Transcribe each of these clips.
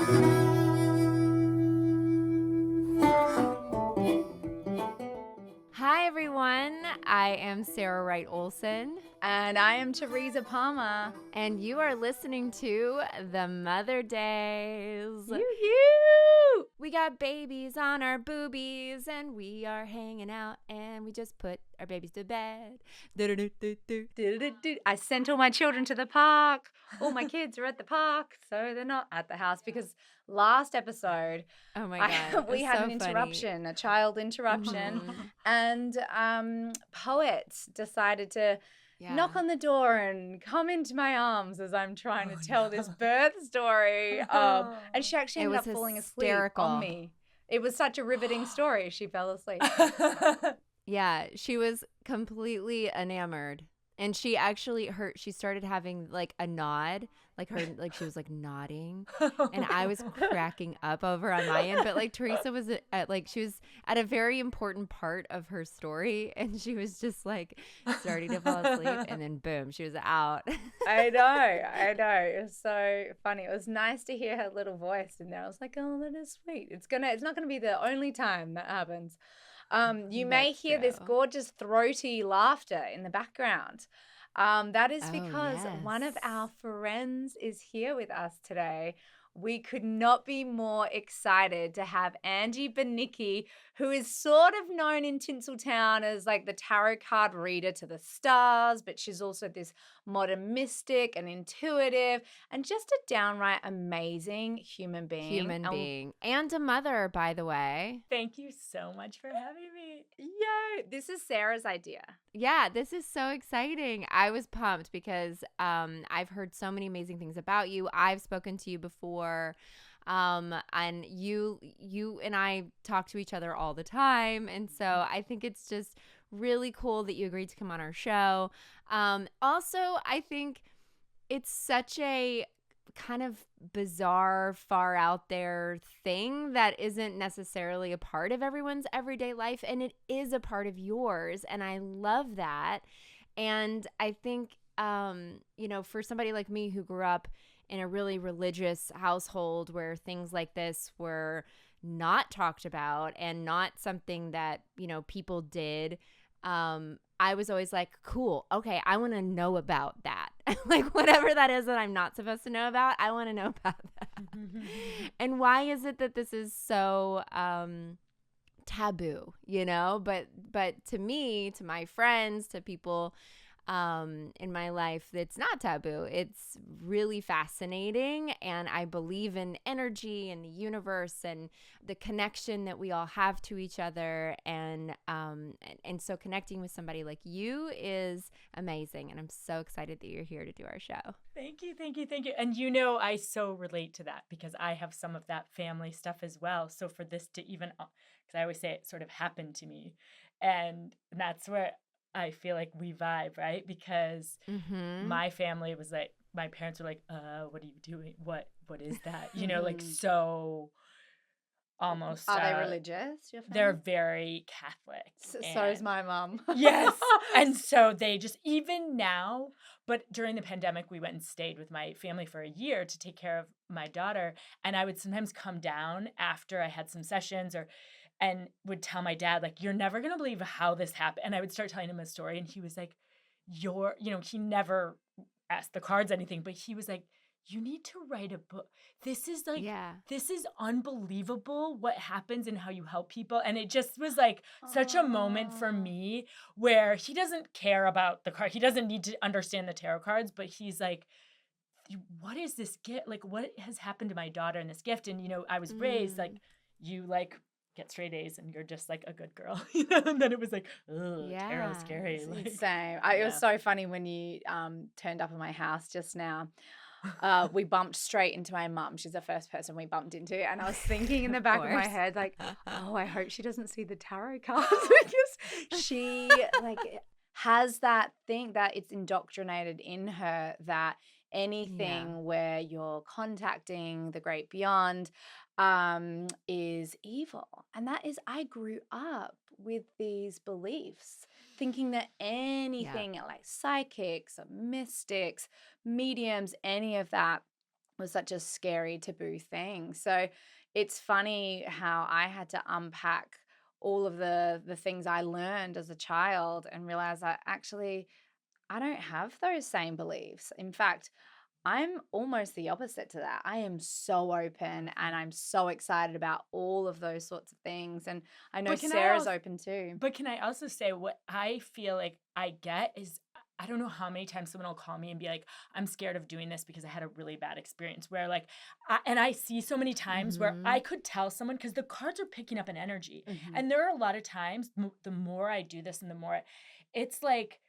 Hi, everyone. I am Sarah Wright Olsen, And I am Teresa Palmer. and you are listening to the Mother Daze. You. We got babies on our boobies, and we are hanging out, and we just put our babies to bed. I sent all my children to the park. All my kids are at the park, so they're not at the house because last episode Oh my God. we it's had so an funny. interruption, a child interruption, Mhm. and Poet decided to knock on the door and come into my arms as I'm trying to tell this birth story. And she actually It ended was up falling asleep hysterical. on me. It was such a riveting story. She fell asleep. Yeah, she was completely enamored. And she actually she started having like a nod, like she was like nodding. And I was cracking up over on my end, but like Teresa was she was at a very important part of her story, and she was just like starting to fall asleep, and then boom, she was out. I know. It was so funny. It was nice to hear her little voice in there. I was like, oh, that is sweet. It's not gonna be the only time that happens. You may That's hear this true. gorgeous throaty laughter in the background. That is Oh, because one of yes. our friends is here with us today. We could not be more excited to have Angie Banicki, who is sort of known in Tinseltown as like the tarot card reader to the stars, but she's also this modern mystic and intuitive and just a downright amazing human being. And a mother, by the way. Thank you so much for having me. Yay! This is Sarah's idea. Yeah, this is so exciting. I was pumped because I've heard so many amazing things about you. I've spoken to you before, and you and I talk to each other all the time, and so I think it's just really cool that you agreed to come on our show. Also, I think it's such a kind of bizarre, far out there thing that isn't necessarily a part of everyone's everyday life, and it is a part of yours, and I love that. And I think for somebody like me who grew up in a really religious household where things like this were not talked about and not something that people did, I was always like, cool, okay, I want to know about that. Like whatever that is that I'm not supposed to know about, I want to know about that. And why is it that this is so taboo, But to me, to my friends, to people in my life, it's not taboo. It's really fascinating, and I believe in energy and the universe and the connection that we all have to each other, and so connecting with somebody like you is amazing, and I'm so excited that you're here to do our show. Thank you. And I so relate to that because I have some of that family stuff as well. So for this to even, because I always say it sort of happened to me, and that's where I feel like we vibe, right? Because my family was like, my parents were like, what are you doing? What is that? Like so almost. Are they religious, your family? They're very Catholic. So is my mom. Yes. And so they just, even now, but during the pandemic, we went and stayed with my family for a year to take care of my daughter. And I would sometimes come down after I had some sessions and would tell my dad, like, you're never going to believe how this happened. And I would start telling him a story. And he was like, he never asked the cards anything, but he was like, you need to write a book. This is like, this is unbelievable what happens and how you help people. And it just was like such a moment for me where he doesn't care about the card. He doesn't need to understand the tarot cards, but he's like, what is this gift? Like, what has happened to my daughter in this gift? And, I was raised like, you like get straight A's and you're just like a good girl. And then it was like, oh, tarot's scary. Like, same. It was so funny when you turned up at my house just now. We bumped straight into my mum. She's the first person we bumped into. And I was thinking in the back of my head, like, oh, I hope she doesn't see the tarot cards because she like has that thing that it's indoctrinated in her that anything where you're contacting the great beyond is evil. And that is, I grew up with these beliefs thinking that anything like psychics or mystics, mediums, any of that was such a scary taboo thing. So it's funny how I had to unpack all of the things I learned as a child and realize that actually I don't have those same beliefs. In fact, I'm almost the opposite to that. I am so open and I'm so excited about all of those sorts of things. And I know But can I Sarah's also open too. But can I also say what I feel like I get is I don't know how many times someone will call me and be like, I'm scared of doing this because I had a really bad experience where like, and I see so many times where I could tell someone because the cards are picking up an energy. Mhm. And there are a lot of times, the more I do this and the more it's like,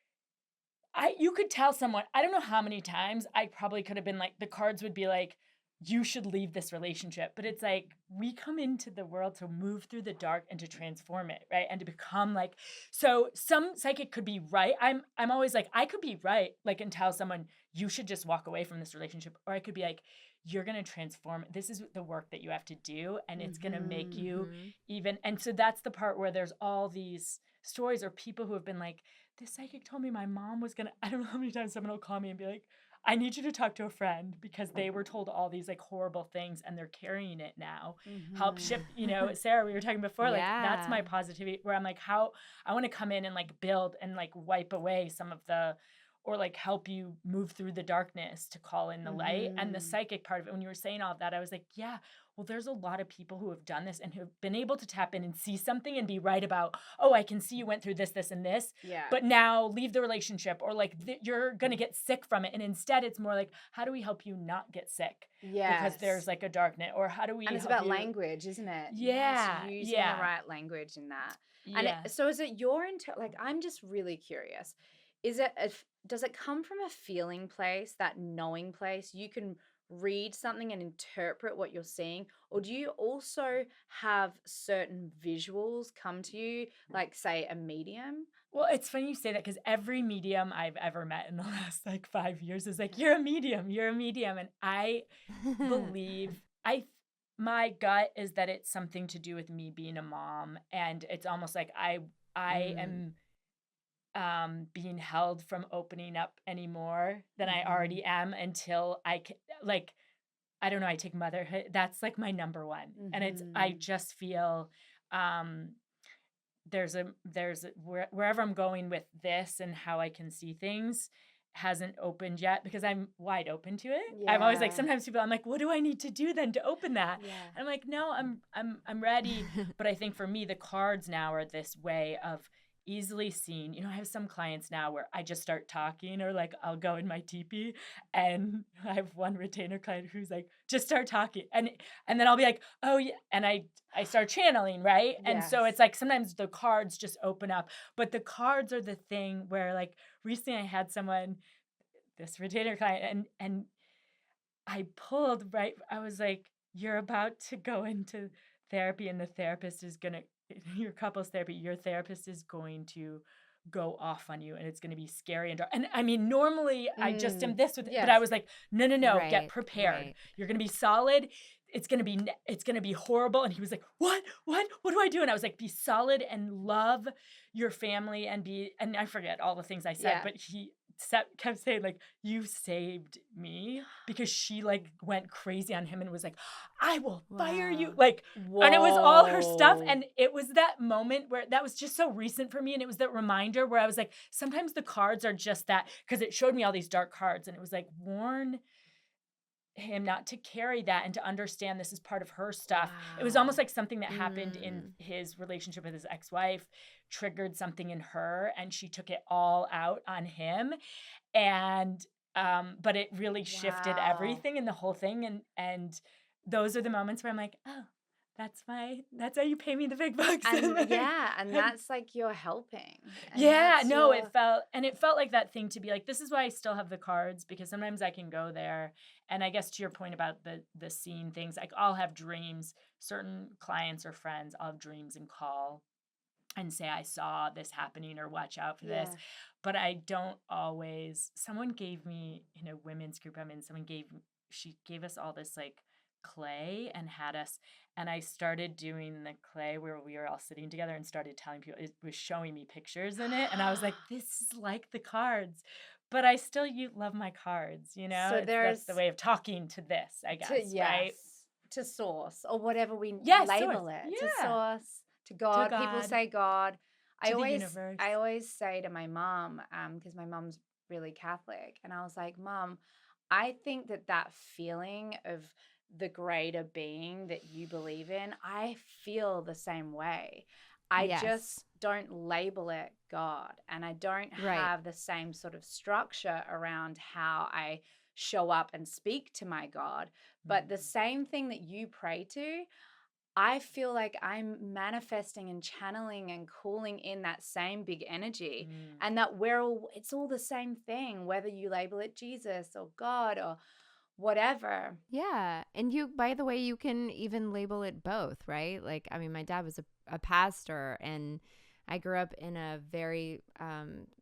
you could tell someone, I don't know how many times I probably could have been like, the cards would be like, you should leave this relationship. But it's like, we come into the world to move through the dark and to transform it, right? And to become like, so some psychic could be right. I'm always like, I could be right, like, and tell someone, you should just walk away from this relationship. Or I could be like, you're going to transform. This is the work that you have to do. And it's going to make you even. And so that's the part where there's all these stories or people who have been like, this psychic told me my mom was gonna, I don't know how many times someone will call me and be like, I need you to talk to a friend because they were told all these like horrible things and they're carrying it now. Help shift, Sarah, we were talking before, like that's my Yeah. positivity where I'm like, how I want to come in and like build and like wipe away some of the, or like help you move through the darkness to call in the light. And the psychic part of it, when you were saying all of that, I was like, yeah, well, there's a lot of people who have done this and who have been able to tap in and see something and be right about, oh, I can see you went through this, this, and this, Yeah. but now leave the relationship or like you're going to get sick from it. And instead it's more like, how do we help you not get sick? Yes. Because there's like a darkness, or how do we And it's help about you? language, isn't it? Yeah. Yes, using the right language in that. And Yeah. so is it your like I'm just really curious. Is it does it come from a feeling place, that knowing place? You can read something and interpret what you're seeing, or do you also have certain visuals come to you, like say a medium? Well, it's funny you say that because every medium I've ever met in the last like 5 years is like, you're a medium, you're a medium. And I believe my gut is that it's something to do with me being a mom. And it's almost like I am being held from opening up any more than I already am until I can, like, I don't know, I take motherhood. That's like my number one. And I just feel, wherever I'm going with this and how I can see things hasn't opened yet because I'm wide open to it. Yeah. I'm always like, sometimes people, I'm like, what do I need to do then to open that? Yeah. And I'm like, no, I'm ready. But I think for me, the cards now are this way of easily seen. I have some clients now where I just start talking, or like I'll go in my teepee, and I have one retainer client who's like, just start talking, and then I'll be like, oh yeah, and I start channeling, right? And so it's like sometimes the cards just open up, but the cards are the thing where, like, recently I had someone, this retainer client, and I pulled, right, I was like, you're about to go into therapy and the therapist is gonna, your couples therapy, your therapist is going to go off on you and it's going to be scary and dark. And I mean, normally I just am this with, but I was like, no, get prepared. Right. You're going to be solid. It's going to be horrible. And he was like, what do I do? And I was like, be solid and love your family and I forget all the things I said, but he kept saying, like, you saved me, because she like went crazy on him and was like, I will fire you, like, and it was all her stuff. And it was that moment where that was just so recent for me, and it was that reminder where I was like, sometimes the cards are just that, because it showed me all these dark cards and it was like, warn him not to carry that and to understand this is part of her stuff. It was almost like something that happened in his relationship with his ex-wife triggered something in her, and she took it all out on him. And but it really shifted everything and the whole thing. And those are the moments where I'm like, oh, that's how you pay me the big bucks. And and that's like you're helping. It felt like that thing to be like, this is why I still have the cards, because sometimes I can go there. And I guess to your point about the seeing things, like, I'll have dreams, certain clients or friends, I'll have dreams and call and say, I saw this happening, or watch out for this. But I don't always, someone gave me, in a women's group I'm in, she gave us all this like clay and had us, and I started doing the clay where we were all sitting together and started telling people, it was showing me pictures in it, and I was like, this is like the cards. but I still love my cards, you know? So That's the way of talking to this, I guess, right? to source or whatever we Yes, source. label it, to Yeah. source, to To God. People God, say God. to the universe. I always say to my mom, because my mom's really Catholic, and I was like, Mom, I think that feeling of the greater being that you believe in, I feel the same way. I Yes. just don't label it God, and I don't Right. have the same sort of structure around how I show up and speak to my God. But the same thing that you pray to, I feel like I'm manifesting and channeling and calling in that same big energy, and that it's all the same thing, whether you label it Jesus or God or whatever. Yeah. And you, by the way, you can even label it both, right? Like, I mean, my dad was a pastor, and I grew up in a very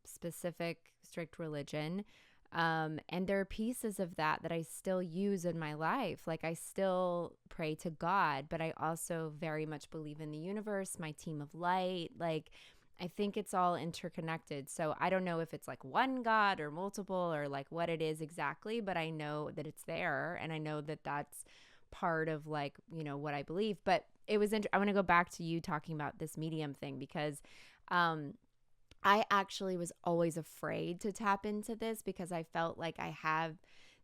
specific, strict religion. And there are pieces of that I still use in my life. Like, I still pray to God, but I also very much believe in the universe, my team of light. Like, I think it's all interconnected. So I don't know if it's like one God or multiple or like what it is exactly, but I know that it's there, and I know that that's part of like, what I believe. But it was I want to go back to you talking about this medium thing, because I actually was always afraid to tap into this, because I felt like I have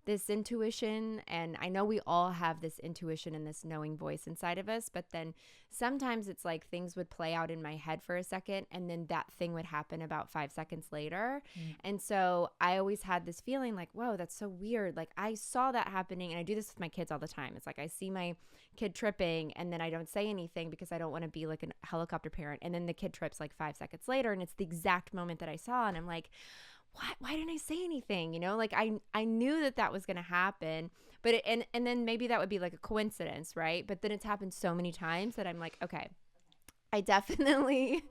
this intuition, and I know we all have this intuition and this knowing voice inside of us, but then sometimes it's like things would play out in my head for a second, and then that thing would happen about 5 seconds later. And so I always had this feeling like, whoa, that's so weird. Like, I saw that happening, and I do this with my kids all the time. It's like I see my kid tripping, and then I don't say anything because I don't want to be like a helicopter parent, and then the kid trips like 5 seconds later, and it's the exact moment that I saw, and I'm like, why didn't I say anything? Like I knew that was going to happen, but and then maybe that would be like a coincidence, right? But then it's happened so many times that I'm like, okay, I definitely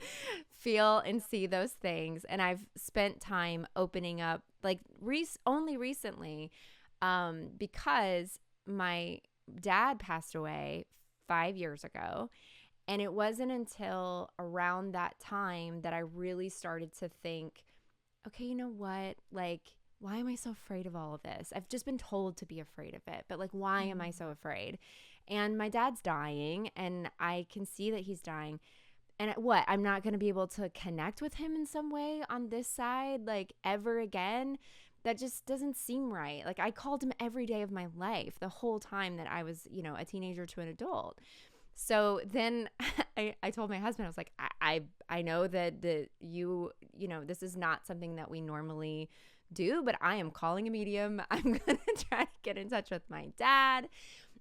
feel and see those things. And I've spent time opening up, like only recently, because my dad passed away 5 years ago. And it wasn't until around that time that I really started to think, okay, you know what? Like, why am I so afraid of all of this? I've just been told to be afraid of it, but like, why am I so afraid? And my dad's dying, and I can see that he's dying. And what? I'm not going to be able to connect with him in some way on this side, like, ever again? That just doesn't seem right. Like, I called him every day of my life, the whole time that I was, a teenager to an adult. So then I told my husband, I was like, I know that this is not something that we normally do, but I am calling a medium. I'm going to try to get in touch with my dad.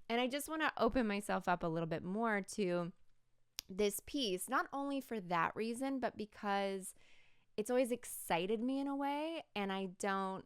And I just want to open myself up a little bit more to this piece, not only for that reason, but because it's always excited me in a way, and I don't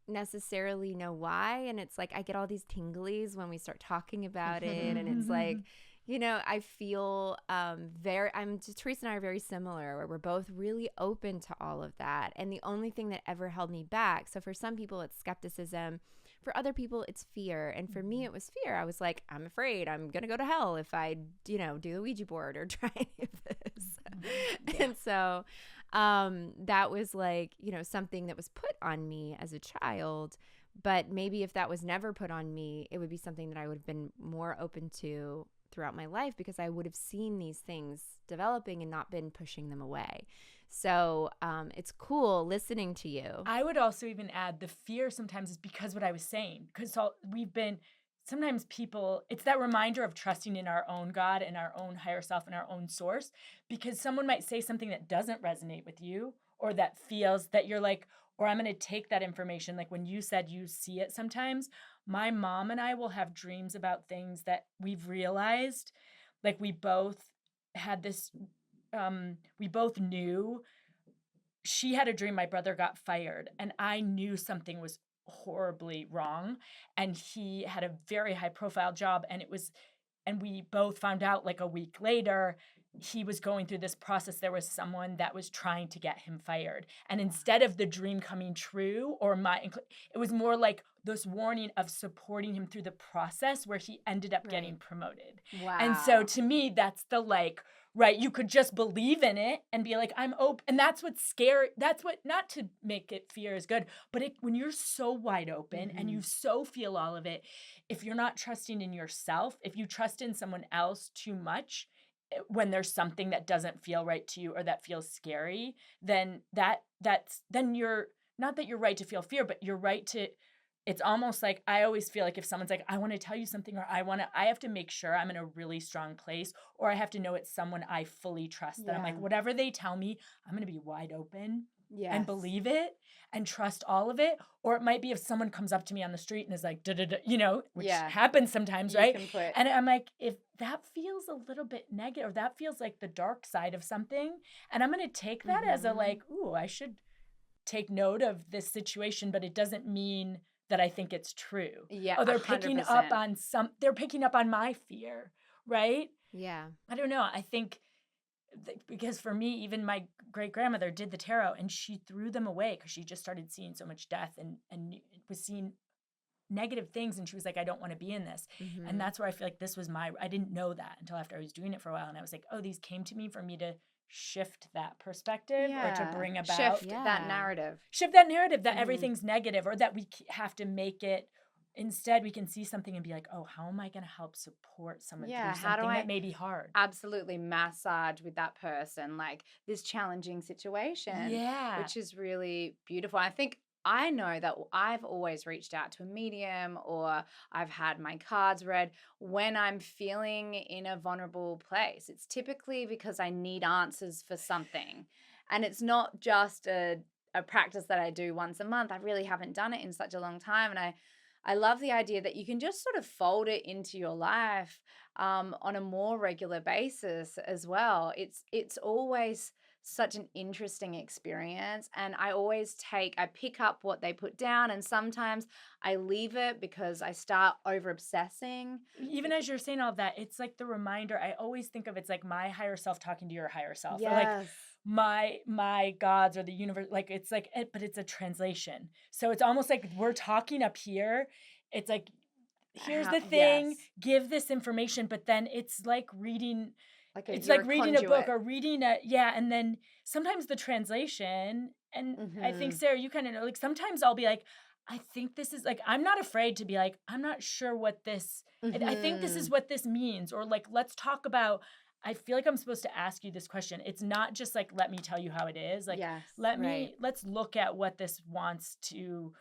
necessarily know why. And it's like I get all these tinglies when we start talking about it, and it's like, I feel Teresa and I are very similar, where we're both really open to all of that. And the only thing that ever held me back, so for some people it's skepticism, for other people it's fear. And for me it was fear. I was like, I'm afraid I'm going to go to hell if I, do the Ouija board or try any of this. And so that was like, something that was put on me as a child. But maybe if that was never put on me, it would be something that I would have been more open to throughout my life, because I would have seen these things developing and not been pushing them away. So it's cool listening to you. I would also even add the fear sometimes is because what I was saying, because sometimes people, it's that reminder of trusting in our own God and our own higher self and our own source, because someone might say something that doesn't resonate with you, or that feels that you're like, or I'm going to take that information. Like when you said you see it sometimes, my mom and I will have dreams about things that we've realized, like we both had this, we both knew. She had a dream my brother got fired, and I knew something was horribly wrong, and he had a very high profile job, and we both found out like a week later he was going through this process. There was someone that was trying to get him fired, and instead of the dream coming true, or it was more like this warning of supporting him through the process where he ended up getting promoted. Wow. And so to me, that's the like, right, you could just believe in it and be like, I'm open. And that's what's scary. That's what, not to make it fear is good, but when you're so wide open and you so feel all of it, if you're not trusting in yourself, if you trust in someone else too much, when there's something that doesn't feel right to you or that feels scary, then then you're, not that you're right to feel fear, but you're right to, it's almost like, I always feel like if someone's like, I want to tell you something, or I have to make sure I'm in a really strong place, or I have to know it's someone I fully trust, that I'm like, whatever they tell me, I'm going to be wide open and believe it and trust all of it. Or it might be if someone comes up to me on the street and is like, you know, which happens sometimes, right? And I'm like, if that feels a little bit negative, or that feels like the dark side of something, and I'm going to take that as a like, ooh, I should take note of this situation, but it doesn't mean that I think it's true. Yeah. Oh, they're picking up on they're picking up on my fear, right? Yeah. I don't know. I think because for me, even my great grandmother did the tarot and she threw them away because she just started seeing so much death and was seeing negative things. And she was like, I don't want to be in this. And that's where I feel like this was I didn't know that until after I was doing it for a while. And I was like, oh, these came to me for me to shift that perspective or to bring about shift that narrative that everything's negative, or that we have to make it, instead we can see something and be like, oh, how am I going to help support someone through something that may be hard? Absolutely massage with that person, like this challenging situation, which is really beautiful. I know that I've always reached out to a medium, or I've had my cards read when I'm feeling in a vulnerable place. It's typically because I need answers for something. And it's not just a practice that I do once a month. I really haven't done it in such a long time. And I love the idea that you can just sort of fold it into your life on a more regular basis as well. It's always such an interesting experience, and I pick up what they put down, and sometimes I leave it because I start over obsessing. Even as you're saying all of that, it's like the reminder. I always think of it's like my higher self talking to your higher self. Yes. Or like my gods or the universe, like it's like it, but it's a translation. So it's almost like we're talking up here. It's like, here's the thing, give this information, but then it's like reading. It's like reading a book or reading and then sometimes the translation, and I think, Sarah, you kind of know, like sometimes I'll be like, I think this is like, I'm not afraid to be like, I'm not sure what this, I think this is what this means, or like, let's talk about, I feel like I'm supposed to ask you this question. It's not just like, let me tell you how it is. Like, let's look at what this wants to,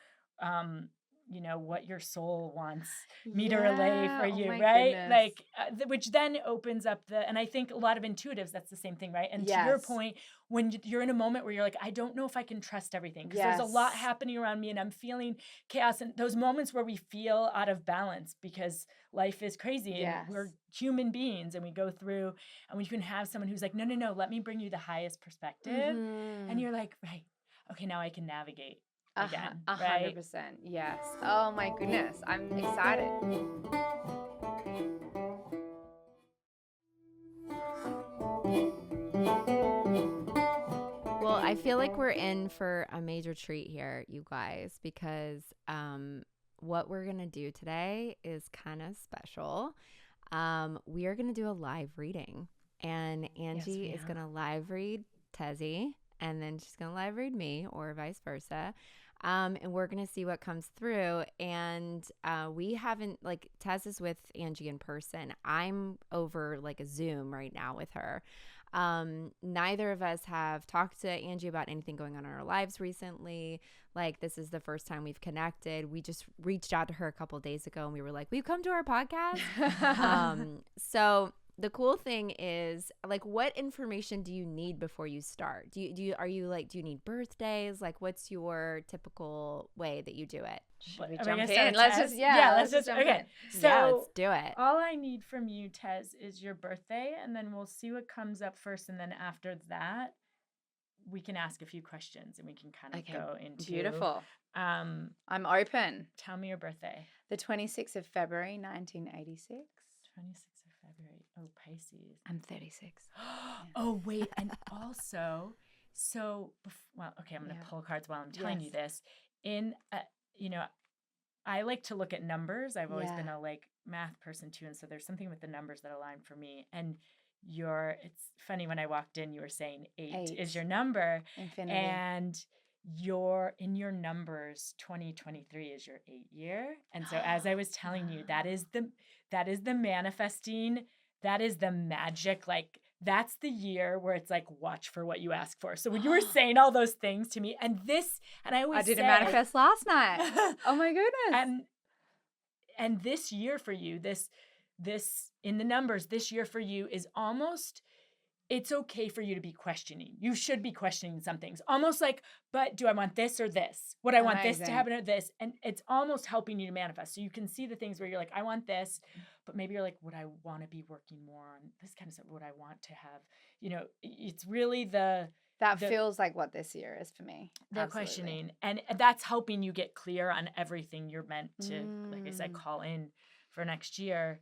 you know, what your soul wants me to relay for you, right? Goodness. Like, which then opens up and I think a lot of intuitives, that's the same thing, right? And to your point, when you're in a moment where you're like, I don't know if I can trust everything because there's a lot happening around me and I'm feeling chaos, and those moments where we feel out of balance because life is crazy and we're human beings and we go through, and we can have someone who's like, no, let me bring you the highest perspective. And you're like, right, okay, now I can navigate. Again, 100%. Yes. Oh my goodness. I'm excited. Well, I feel like we're in for a major treat here, you guys, because what we're going to do today is kind of special. We are going to do a live reading, and Angie is going to live read Tezzy, and then she's going to live read me, or vice versa. And we're going to see what comes through. And we haven't, like, Tez is with Angie in person. I'm over like a Zoom right now with her. Neither of us have talked to Angie about anything going on in our lives recently. Like, this is the first time we've connected. We just reached out to her a couple of days ago and we were like, will you come to our podcast? So the cool thing is, like, what information do you need before you start? Do you need birthdays? Like, what's your typical way that you do it? Should we jump in? Let's just jump in. So let's do it. All I need from you, Tez, is your birthday, and then we'll see what comes up first, and then after that, we can ask a few questions, and we can kind of go into beautiful. I'm open. Tell me your birthday. The 26th of February, 1986. 26th of February. Oh, Pisces. I'm 36. Oh, wait. And also, I'm going to pull cards while I'm telling you this. I like to look at numbers. I've always been Yeah. a like math person too. And so there's something with the numbers that align for me. And it's funny, when I walked in, you were saying 8 is 8. your number. Infinity. And in your numbers, 2023 is your 8 year. And so as I was telling you, that is the manifesting, that is the magic, like that's the year where it's like, watch for what you ask for. So when you were saying all those things to me, and I always I did say, a manifest last night. Oh my goodness. and this year for you, this in the numbers, this year for you is almost, it's okay for you to be questioning. You should be questioning some things. Almost like, but do I want this or this? Would I want this to Amazing. happen or this? And it's almost helping you to manifest. So you can see the things where you're like, I want this, but maybe you're like, would I want to be working more on this kind of stuff? Would I want to have, it's really That feels like what this year is for me. the Absolutely. questioning. And that's helping you get clear on everything you're meant to, like I said, call in for next year.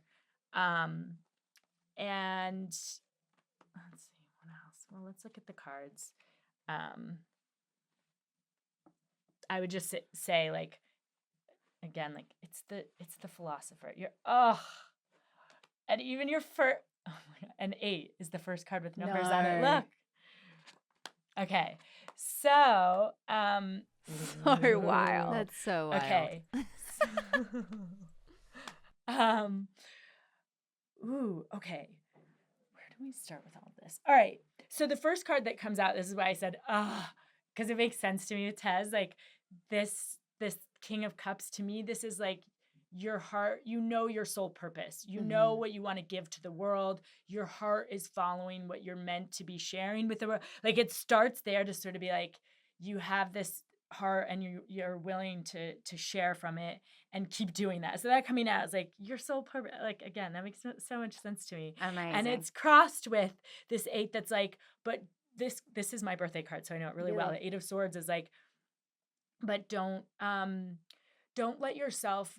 And let's see, what else? Well, let's look at the cards. I would just say, like, again, like it's the philosopher. And even your first, oh my God, an 8 is the first card with numbers on it. No. Look. Okay, so So wild. That's so wild. okay. Okay. Where do we start with all this? All right. So the first card that comes out, this is why I said, because it makes sense to me with Tez. Like this King of Cups, to me, this is like your heart, your soul purpose. You know what you want to give to the world. Your heart is following what you're meant to be sharing with the world. Like it starts there to sort of be like, you have this heart and you're willing to share from it and keep doing that. So that coming out is like your soul purpose. Like, again, that makes so much sense to me. Amazing. And it's crossed with this 8 that's like, but this is my birthday card, so I know it really well. The 8 of Swords is like, but don't let yourself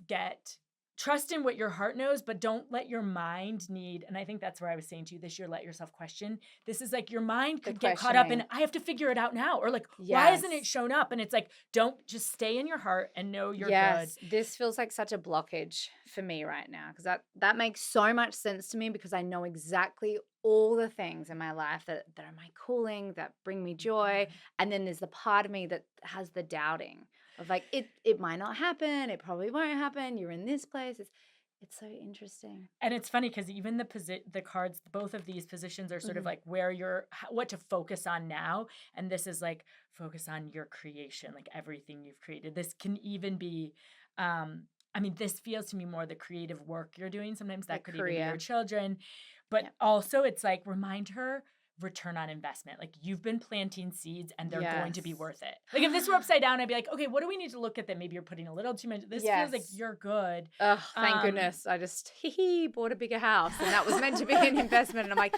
trust in what your heart knows, but don't let your mind need. And I think that's where I was saying to you this year, let yourself question. This is like your mind could get caught up in, I have to figure it out now. Or like, why hasn't it shown up? And it's like, don't, just stay in your heart and know you're good. This feels like such a blockage for me right now, because that makes so much sense to me, because I know exactly all the things in my life that are my calling, that bring me joy. And then there's the part of me that has the doubting of like, it might not happen. It probably won't happen. You're in this place. It's so interesting. And it's funny because even the cards, both of these positions are sort of like where what to focus on now. And this is like, focus on your creation, like everything you've created. This can even be, this feels to me more the creative work you're doing. Sometimes that could even be your children. But also it's like, remind her, return on investment. Like you've been planting seeds and they're going to be worth it. Like if this were upside down, I'd be like, okay, what do we need to look at that maybe you're putting a little too much? This feels like you're good. Oh, thank goodness. I just bought a bigger house, and that was meant to be an investment. And I'm like,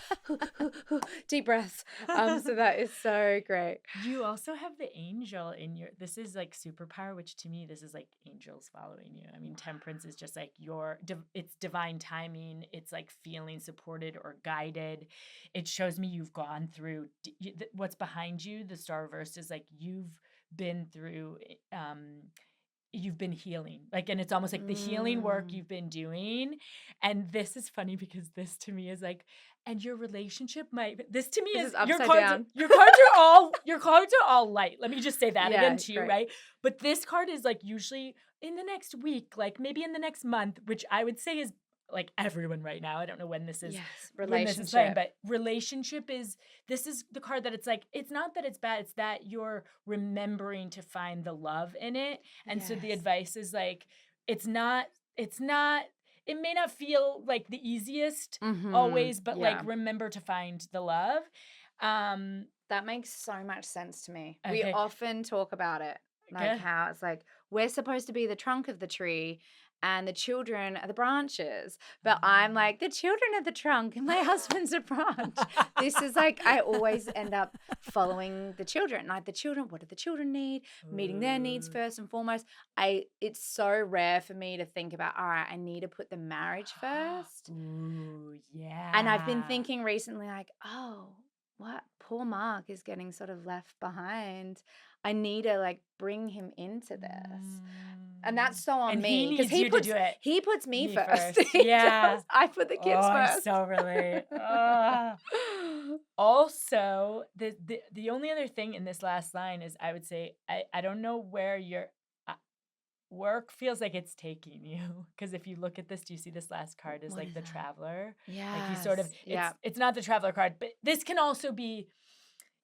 deep breaths. So that is so great. You also have the angel in this is like superpower, which to me, this is like angels following you. I mean, Temperance is just like it's divine timing. It's like feeling supported or guided. It shows me you've gone through what's behind you. The star reversed is like you've been through you've been healing, like, and it's almost like the healing work you've been doing. And this is funny because this to me is like, and your relationship this to me is your cards are all light. Let me just say that again to you, right? But this card is like usually in the next week, like maybe in the next month, which I would say is like everyone right now. I don't know when this is. Yes, relationship. But relationship this is the card that it's like, it's not that it's bad, it's that you're remembering to find the love in it. And so the advice is like, it may not feel like the easiest always, but like remember to find the love. That makes so much sense to me. Okay. We often talk about it, like how it's like we're supposed to be the trunk of the tree and the children are the branches. But I'm like, the children are the trunk and my husband's a branch. This is like, I always end up following the children. Like the children, what do the children need? Meeting their needs first and foremost. It's so rare for me to think about, all right, I need to put the marriage first. Ooh, yeah. And I've been thinking recently like, oh, what? Poor Mark is getting sort of left behind. I need to like bring him into this. And that's so on And me. he needs you to do it. He puts me Me first. first. He Yeah. does. I put the kids I first. so relate. Also, the only other thing in this last line is I would say, I don't know where your work feels like it's taking you. Because if you look at this, do you see this last card is What like is the that? traveler? Yeah. Like you sort of, it's not the traveler card, but this can also be,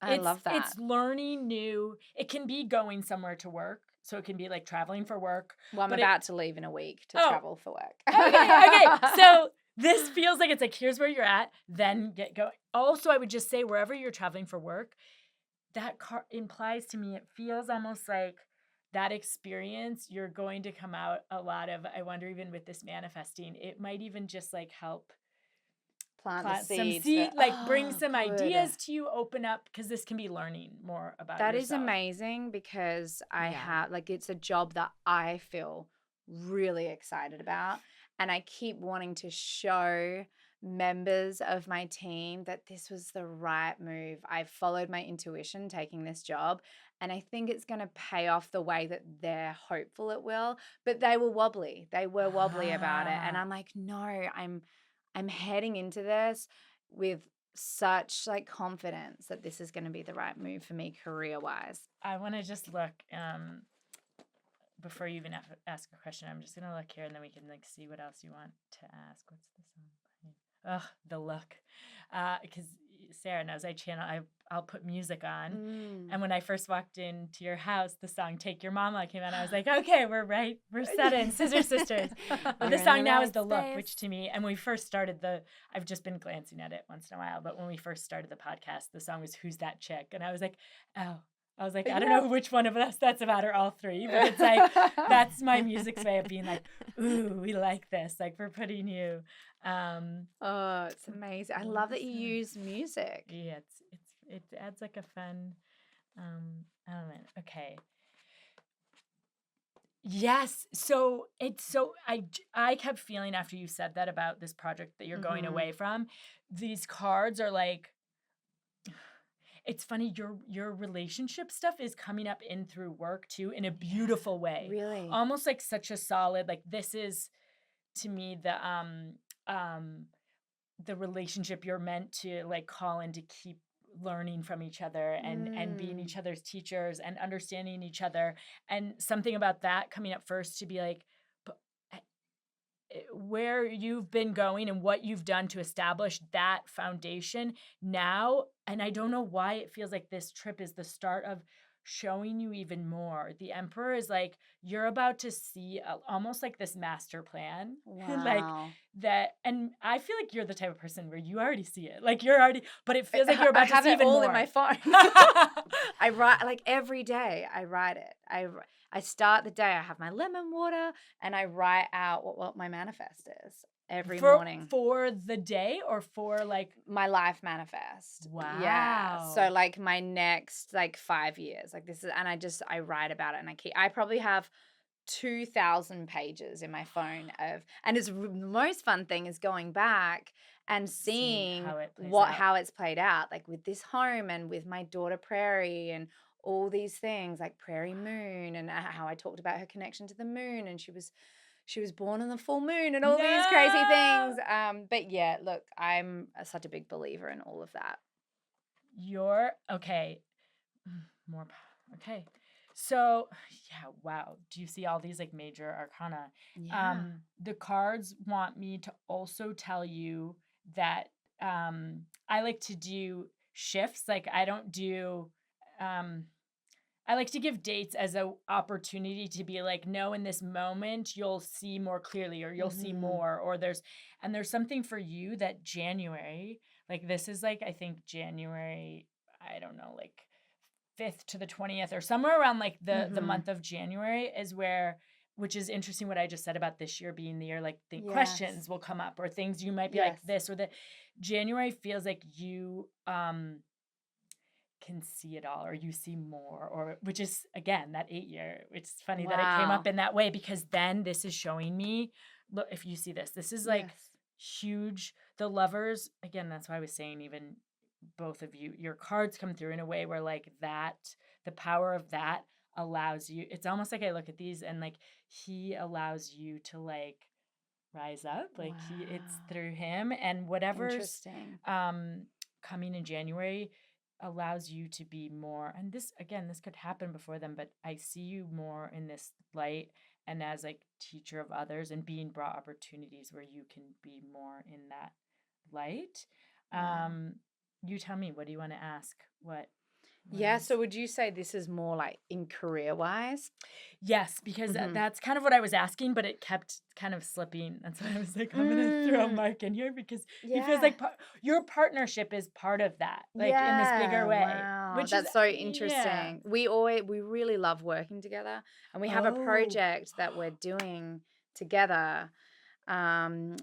I love that. It's learning new. It can be going somewhere to work. So it can be like traveling for work. Well, I'm about to leave in a week to travel for work. Okay. So this feels like it's like, here's where you're at, then get going. Also, I would just say wherever you're traveling for work, that card implies to me, it feels almost like that experience, you're going to come out a lot of, I wonder, even with this manifesting, it might even just like help plant some seeds. seed, like bring some good. ideas to you, open up, because this can be learning more about that yourself. is amazing because I have like it's a job that I feel really excited about, and I keep wanting to show members of my team that this was the right move. I followed my intuition taking this job, and I think it's going to pay off the way that they're hopeful it will. But they were wobbly. They were wobbly about it, and I'm like, no, I'm heading into this with such like confidence that this is going to be the right move for me career-wise. I want to just look before you even ask a question. I'm just going to look here, and then we can like see what else you want to ask. What's the song? Oh, the look. Because Sarah knows I channel, I'll put music on. And when I first walked into your house, the song Take Your Mama came on. I was like, okay, we're set in, Scissor Sisters. But the song now is The Look, which to me, and when we first started I've just been glancing at it once in a while, but when we first started the podcast, the song was Who's That Chick? And I was like, oh. I was like, I don't know which one of us that's about, or all three, but it's like, that's my music's way of being like, ooh, we like this. Like, we're putting you. Oh, it's amazing. I love that you use music. Yeah, it adds like a fun element. Okay. Yes. So I kept feeling after you said that about this project that you're going away from, these cards are like, it's funny, your relationship stuff is coming up in through work too, in a beautiful way. Really? Almost like such a solid, like this is to me the relationship you're meant to like call in to keep learning from each other and being each other's teachers and understanding each other. And something about that coming up first to be like, where you've been going and what you've done to establish that foundation now. And I don't know why it feels like this trip is the start of showing you even more. The Emperor is like, you're about to see almost like this master plan. Wow. Like that. And I feel like you're the type of person where you already see it. Like you're already, but it feels like you're about to see even more. I have it all in my phone. I write like every day. I write it. I start the day. I have my lemon water and I write out what my manifest is every morning. For the day or for like my life manifest. Wow. Yeah. So like my next like 5 years, like this is, and I write about it, and I probably have 2,000 pages in my phone and it's the most fun thing is going back and seeing how it's played out, like with this home and with my daughter Prairie and all these things like Prairie Moon and how I talked about her connection to the moon, and she was born on the full moon and all these crazy things. But yeah, look, I'm such a big believer in all of that. You're okay. More okay. So yeah, wow. Do you see all these like major arcana? Yeah. The cards want me to also tell you that I like to do shifts. Like I don't do I like to give dates as an opportunity to be like, no, in this moment, you'll see more clearly, or you'll see more, or there's something for you that January, like this is like, I think January, I don't know, like 5th to the 20th or somewhere around like the month of January is where, which is interesting what I just said about this year being the year, like the questions will come up or things you might be like this or that. January feels like you, can see it all, or you see more, or which is again that 8 year. It's funny that it came up in that way, because then this is showing me, look, if you see this is like huge. The Lovers, again, that's why I was saying even both of you, your cards come through in a way where like that, the power of that allows you, it's almost like I look at these and like he allows you to like rise up, like it's Wow. through him, and whatever's Interesting. coming in January allows you to be more, and this again, this could happen before them, but I see you more in this light and as like teacher of others and being brought opportunities where you can be more in that light. Wow. You tell me, what do you want to ask? What Yeah. is- So would you say this is more like in career wise? Yes, because Mhm. that's kind of what I was asking, but it kept kind of slipping. That's why I was like, I'm gonna throw Mm, Mark in here because he feels yeah. like your partnership is part of that, like in this bigger Yeah. way, Wow. which is That's so yeah. interesting. We really love working together, and we have a Oh, project that we're doing together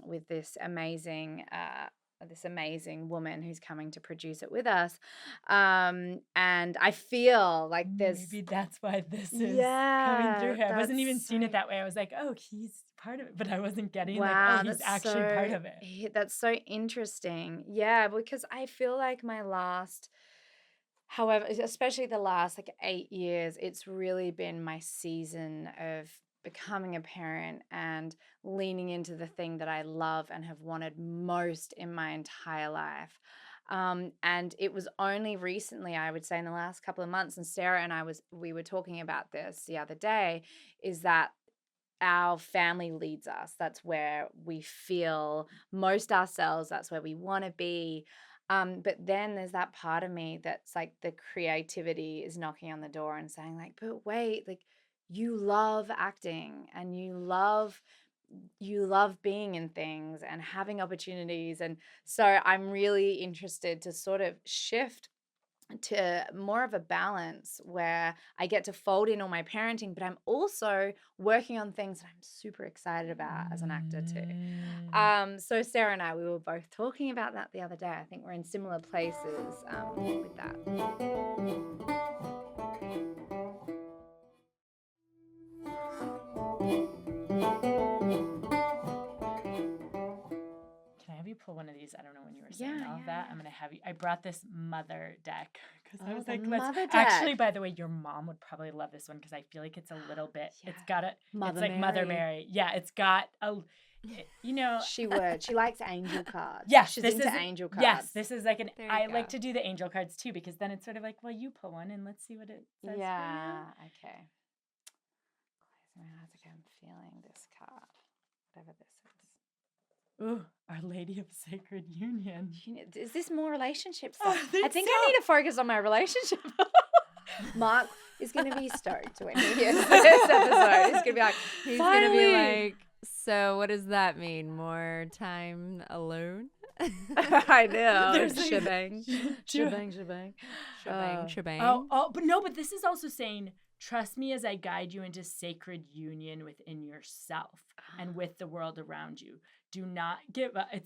with this amazing woman who's coming to produce it with us. And I feel like there's maybe that's why this is coming through yeah, here. I wasn't even that's seeing it so that way. I was like, oh, he's part of it, but I wasn't getting like, oh, wow, he's actually part of it. that's so interesting. Yeah, because I feel like however, especially the last like 8 years, it's really been my season of becoming a parent and leaning into the thing that I love and have wanted most in my entire life. And it was only recently, I would say in the last couple of months, and Sarah and we were talking about this the other day, is that our family leads us. That's where we feel most ourselves. That's where we want to be. But then there's that part of me that's like the creativity is knocking on the door and saying, like, but wait, like you love acting and you love being in things and having opportunities. And so I'm really interested to sort of shift to more of a balance where I get to fold in all my parenting, but I'm also working on things that I'm super excited about as an actor too. So Sarah and I, we were both talking about that the other day. I think we're in similar places with that. Can I have you pull one of these? I don't know when you were saying Yeah, all of yeah, that. yeah. I'm gonna have you. I brought this mother deck because I Oh, was the like, mother Actually, deck. by the way, your mom would probably love this one because I feel like it's a little bit. Yeah. It's got a. Mother It's like Mother Mary. Mary. Yeah, it's got a. You know. She would. She likes angel cards. Yes, She's this into is angel cards. yes. This is like an. There you I go. like to do the angel cards too because then it's sort of like, well, you pull one and let's see what it says. Yeah. Okay. Closing my eyes. Okay, I'm feeling this card. Whatever this is. Ooh, Our Lady of Sacred Union. Is this more relationship Oh, stuff? I I think so. I need to focus on my relationship. Mark is going to be stoked when he hears this episode. He's going to be like, He's gonna be finally. like, so what does that mean? More time alone? I know. There's like- Shebang. Shebang, Shebang. Shebang. But no, but this is also saying, trust me as I guide you into sacred union within yourself and with the world around you. Do not give up. Do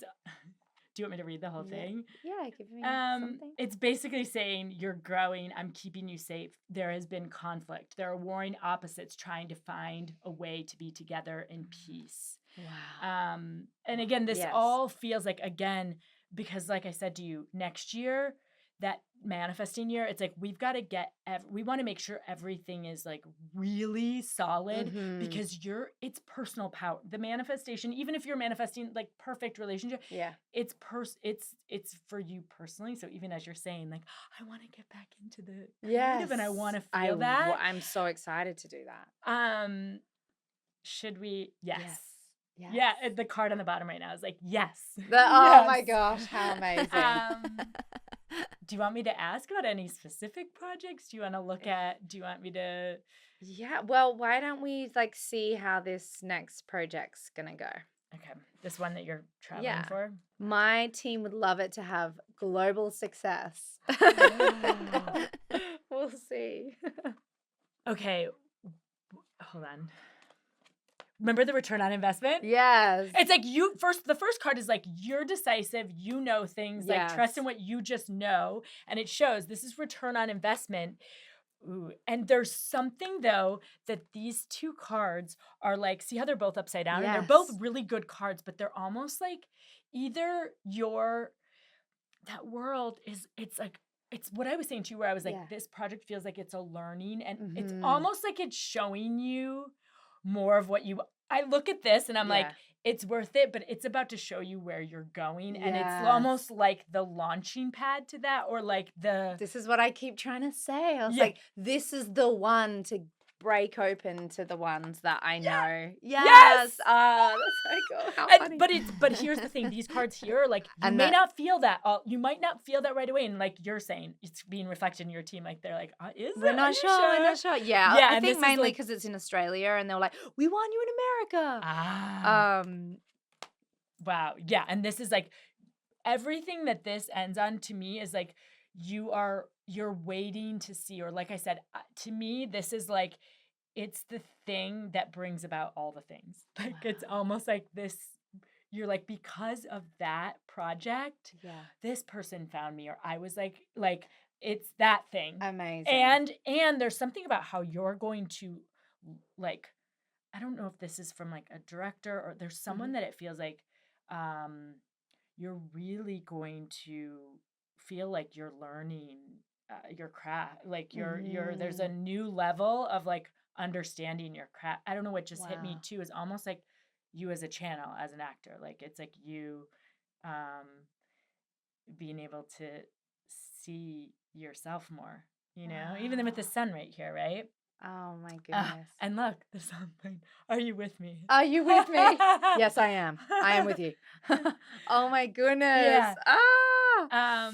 you want me to read the whole thing? Yeah, give me something. It's basically saying you're growing. I'm keeping you safe. There has been conflict. There are warring opposites trying to find a way to be together in peace. Wow. And again, this Yes. all feels like, again, because like I said to you, next year, that manifesting year, it's like we've got to we want to make sure everything is like really solid Mhm. because it's personal power. The manifestation, even if you're manifesting like perfect relationship, Yeah. it's for you personally. So even as you're saying, like, I want to get back into the creative and I want to feel that. I'm so excited to do that. Should we? Yes. Yes. Yeah, the card on the bottom right now is like, yes. Oh my Yes. gosh, how amazing. Do you want me to ask about any specific projects? Do you want me to? Yeah, well, why don't we like see how this next project's gonna go? Okay, this one that you're traveling Yeah. for? My team would love it to have global success. Oh. We'll see. Okay, hold on. Remember the return on investment? Yes. It's like the first card is like, you're decisive, you know things, like trust in what you just know. And it shows this is return on investment. Ooh. And there's something though that these two cards are like, see how they're both upside down? And they're both Yes. really good cards, but they're almost like either you're that world it's like, it's what I was saying to you, where I was like, Yeah. this project feels like it's a learning, and it's Mhm. almost like it's showing you more of what I look at this and I'm like, Yeah. it's worth it, but it's about to show you where you're going. And it's Yes. almost like the launching pad to that, or like This is what I keep trying to say. I was Yeah. like, this is the one to break open to the ones that I know. Yes! Ah, that's so cool. How funny. But here's the thing, these cards here, like, you And may that- not feel that. You might not feel that right away. And like you're saying, it's being reflected in your team. Like, they're like, is We're it? Are not you sure. We're not sure. Yeah, Yeah, I and think this is mainly like- because it's in Australia, and they were like, "We want you in America." Ah. Um, Wow. Yeah. And this is like, everything that this ends on to me is like, you're waiting to see, or like I said, to me, this is like, it's the thing that brings about all the things. Like, it's almost like this, you're like, because of that project, yeah, this person found me, or I was like, it's that thing. amazing. And there's something about how you're going to, like, I don't know if this is from like a director, or there's someone that it feels like, you're really going to feel like you're learning your craft, like you're there's a new level of like understanding your craft. I don't know what just hit me Wow. too, is almost like you as a channel, as an actor, like it's like you being able to see yourself more, even with the sun right here, right? Oh my goodness. And look, there's something. Are you with me? Are you with me? Yes, I am. I am with you. Oh my goodness. Yeah. Ah.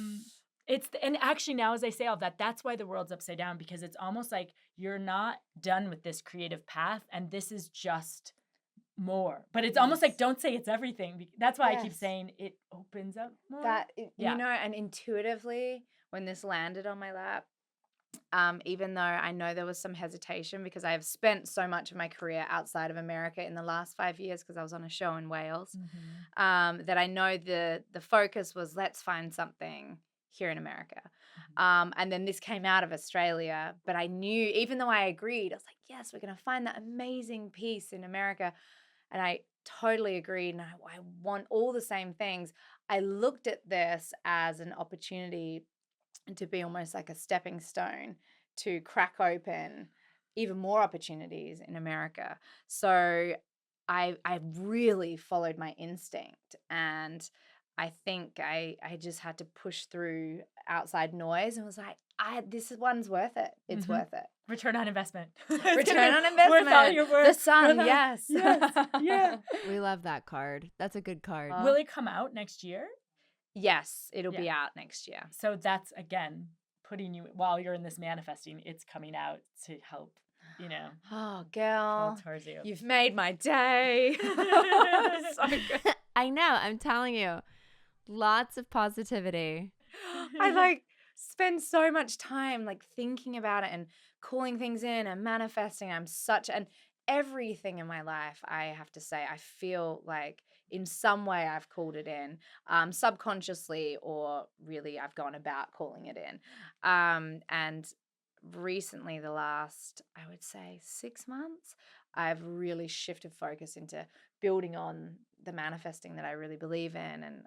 And actually, now as I say all that, that's why the world's upside down, because it's almost like you're not done with this creative path, and this is just more. But it's almost like, don't say it's everything. That's why I keep Yes. saying it opens up more. You know, and intuitively, when this landed on my lap, even though I know there was some hesitation because I have spent so much of my career outside of America in the last 5 years because I was on a show in Wales, that I know the focus was, let's find something here in America. And then this came out of Australia, but I knew, even though I agreed, I was like, yes, we're going to find that amazing piece in America. And I totally agreed, and I want all the same things. I looked at this as an opportunity to be almost like a stepping stone to crack open even more opportunities in America. So I really followed my instinct, and I think I just had to push through outside noise and was like, this one's worth it. It's worth it. Return on investment. Return on investment. Worth all your work. The sun, yes. Yes. Yeah. We love that card. That's a good card. Will it come out next year? Yes, it'll be out next year. So that's, again, putting you, while you're in this manifesting, it's coming out to help, Oh, girl, pull towards you. you've made my day. So good. I know. I'm telling you. Lots of positivity. I spend so much time thinking about it and calling things in and manifesting. And everything in my life, I have to say, I feel like in some way I've called it in, subconsciously, or really I've gone about calling it in. And recently, the last, I would say 6 months, I've really shifted focus into building on the manifesting that I really believe in. And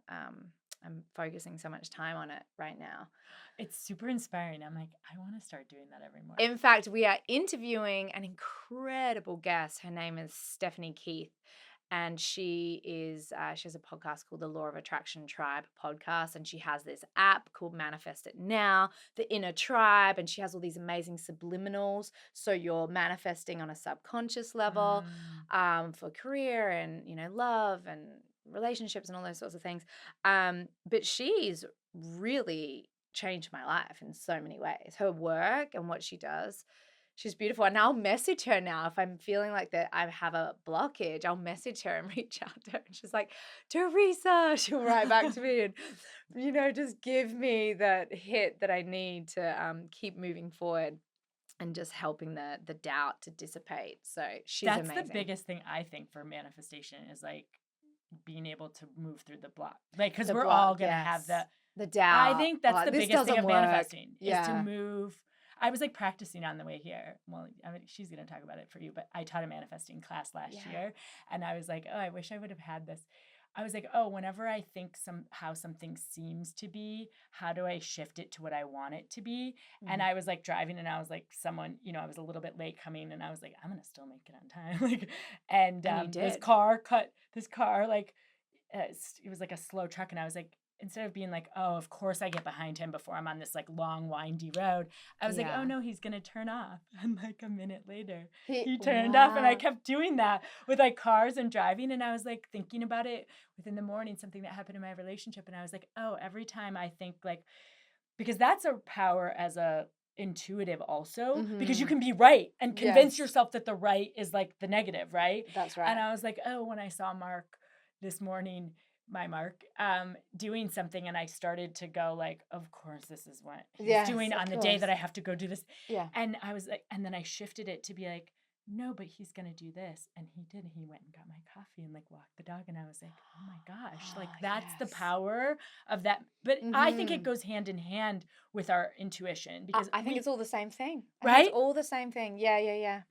I'm focusing so much time on it right now. It's super inspiring. I'm like, I want to start doing that every morning. In fact, we are interviewing an incredible guest. Her name is Stephanie Keith. And she has a podcast called the Law of Attraction Tribe podcast. And she has this app called Manifest It Now, the Inner Tribe. And she has all these amazing subliminals. So you're manifesting on a subconscious level for career and, love and relationships and all those sorts of things. But she's really changed my life in so many ways. Her work and what she does. She's beautiful. And I'll message her now if I'm feeling like that I have a blockage. I'll message her and reach out to her. And she's like, Teresa. She'll write back to me and, just give me that hit that I need to keep moving forward and just helping the doubt to dissipate. So she's amazing. That's the biggest thing, I think, for manifestation is being able to move through the block. Because we're all going to have the doubt. I think that's the biggest thing of manifesting is to move. I was practicing on the way here. Well, she's going to talk about it for you, but I taught a manifesting class last year, and I was like, oh, I wish I would have had this. I was like, oh, whenever I think how something seems to be, how do I shift it to what I want it to be? And I was like driving, and I was like, I was a little bit late coming, and I was like, I'm gonna still make it on time. Like, and And you this did. car like it was like a slow truck, and I was like, instead of being like, oh, of course I get behind him before I'm on this like long windy road, I was like, oh Yeah. no, he's gonna turn off. And like a minute later, He- he turned off, and I Wow. kept doing that with like cars and driving. And I was like thinking about it within the morning, something that happened in my relationship, and I was like, oh, every time I think like, because that's a power as a intuitive also, because you Mhm. can be right and convince Yes. yourself that the right is like the negative, right? That's And right. I was like, oh, when I saw Mark this morning, my Mark, doing something, and I started to go like, of course this is what he's Yes, doing of on the day that I course. have to go do this. Yeah. And I was like, and then I shifted it to be like, no, but he's gonna do this. And he did. He went and got my coffee and like walked the dog. And I was like, oh my gosh, like Oh, that's the yes. power of that. But I think it Mhm. goes hand in hand with our intuition, because I think it's all the same thing. I think right? it's all the same thing. Yeah, yeah, yeah.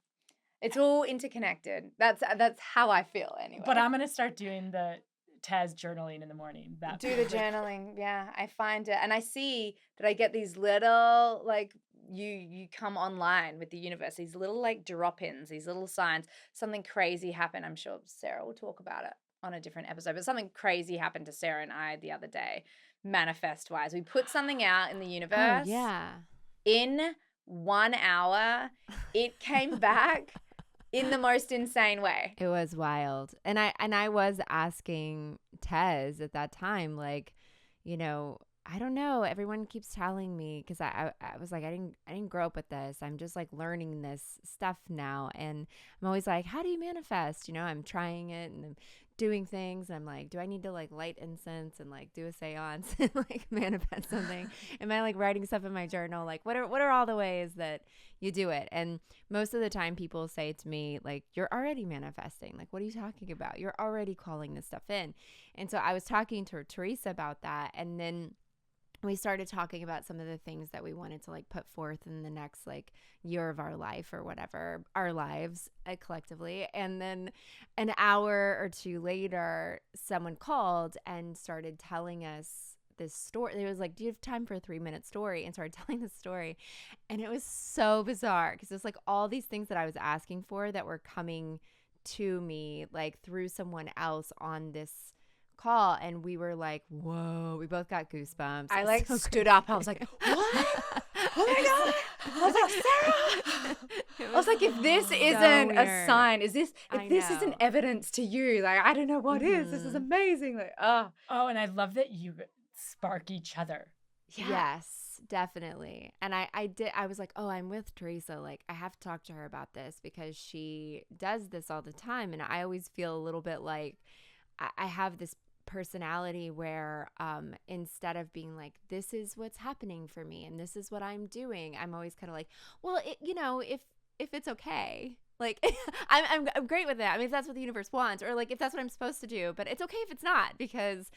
It's all interconnected. That's how I feel anyway. But I'm gonna start doing the Taz journaling in the morning. That Do the journaling. Yeah, I find it, and I see that I get these little like you come online with the universe, these little like drop-ins, these little signs. Something crazy happened. I'm sure Sarah will talk about it on a different episode, but something crazy happened to Sarah and I the other day, manifest wise. We put something out in the Oh, universe. yeah. In 1 hour, it came back in the most insane way. It was wild. And I was asking Tez at that time, like, I don't know. Everyone keeps telling me, because I was like, I didn't grow up with this. I'm just like learning this stuff now. And I'm always like, how do you manifest? I'm trying it and I'm doing things. And I'm like, do I need to like light incense and like do a seance and like manifest something? Am I like writing stuff in my journal? Like, what are all the ways that you do it? And most of the time people say to me, like, you're already manifesting. Like, what are you talking about? You're already calling this stuff in. And so I was talking to Teresa about that. And then we started talking about some of the things that we wanted to like put forth in the next like year of our life or whatever, our lives collectively. And then an hour or two later, someone called and started telling us this story. It was like, do you have time for a 3-minute story? And started telling this story. And it was so bizarre because it's like all these things that I was asking for that were coming to me like through someone else on this call, and we were like, whoa, we both got goosebumps. I It was like so stood crazy. up. I was like, what? Oh my God. I was like, Sarah. It I was like, if this isn't a weird. sign, if I this isn't know. evidence to you, like, I don't know what is. This is Mhm. amazing. Like, oh, Oh, and I love that you spark each other. yeah. Yes, definitely. And I was like, oh, I'm with Teresa. Like, I have to talk to her about this because she does this all the time. And I always feel a little bit like I have this personality where instead of being like, this is what's happening for me and this is what I'm doing, I'm always kind of like, well, if it's okay, like I'm great with it. I mean, if that's what the universe wants, or like if that's what I'm supposed to do, but it's okay if it's not, because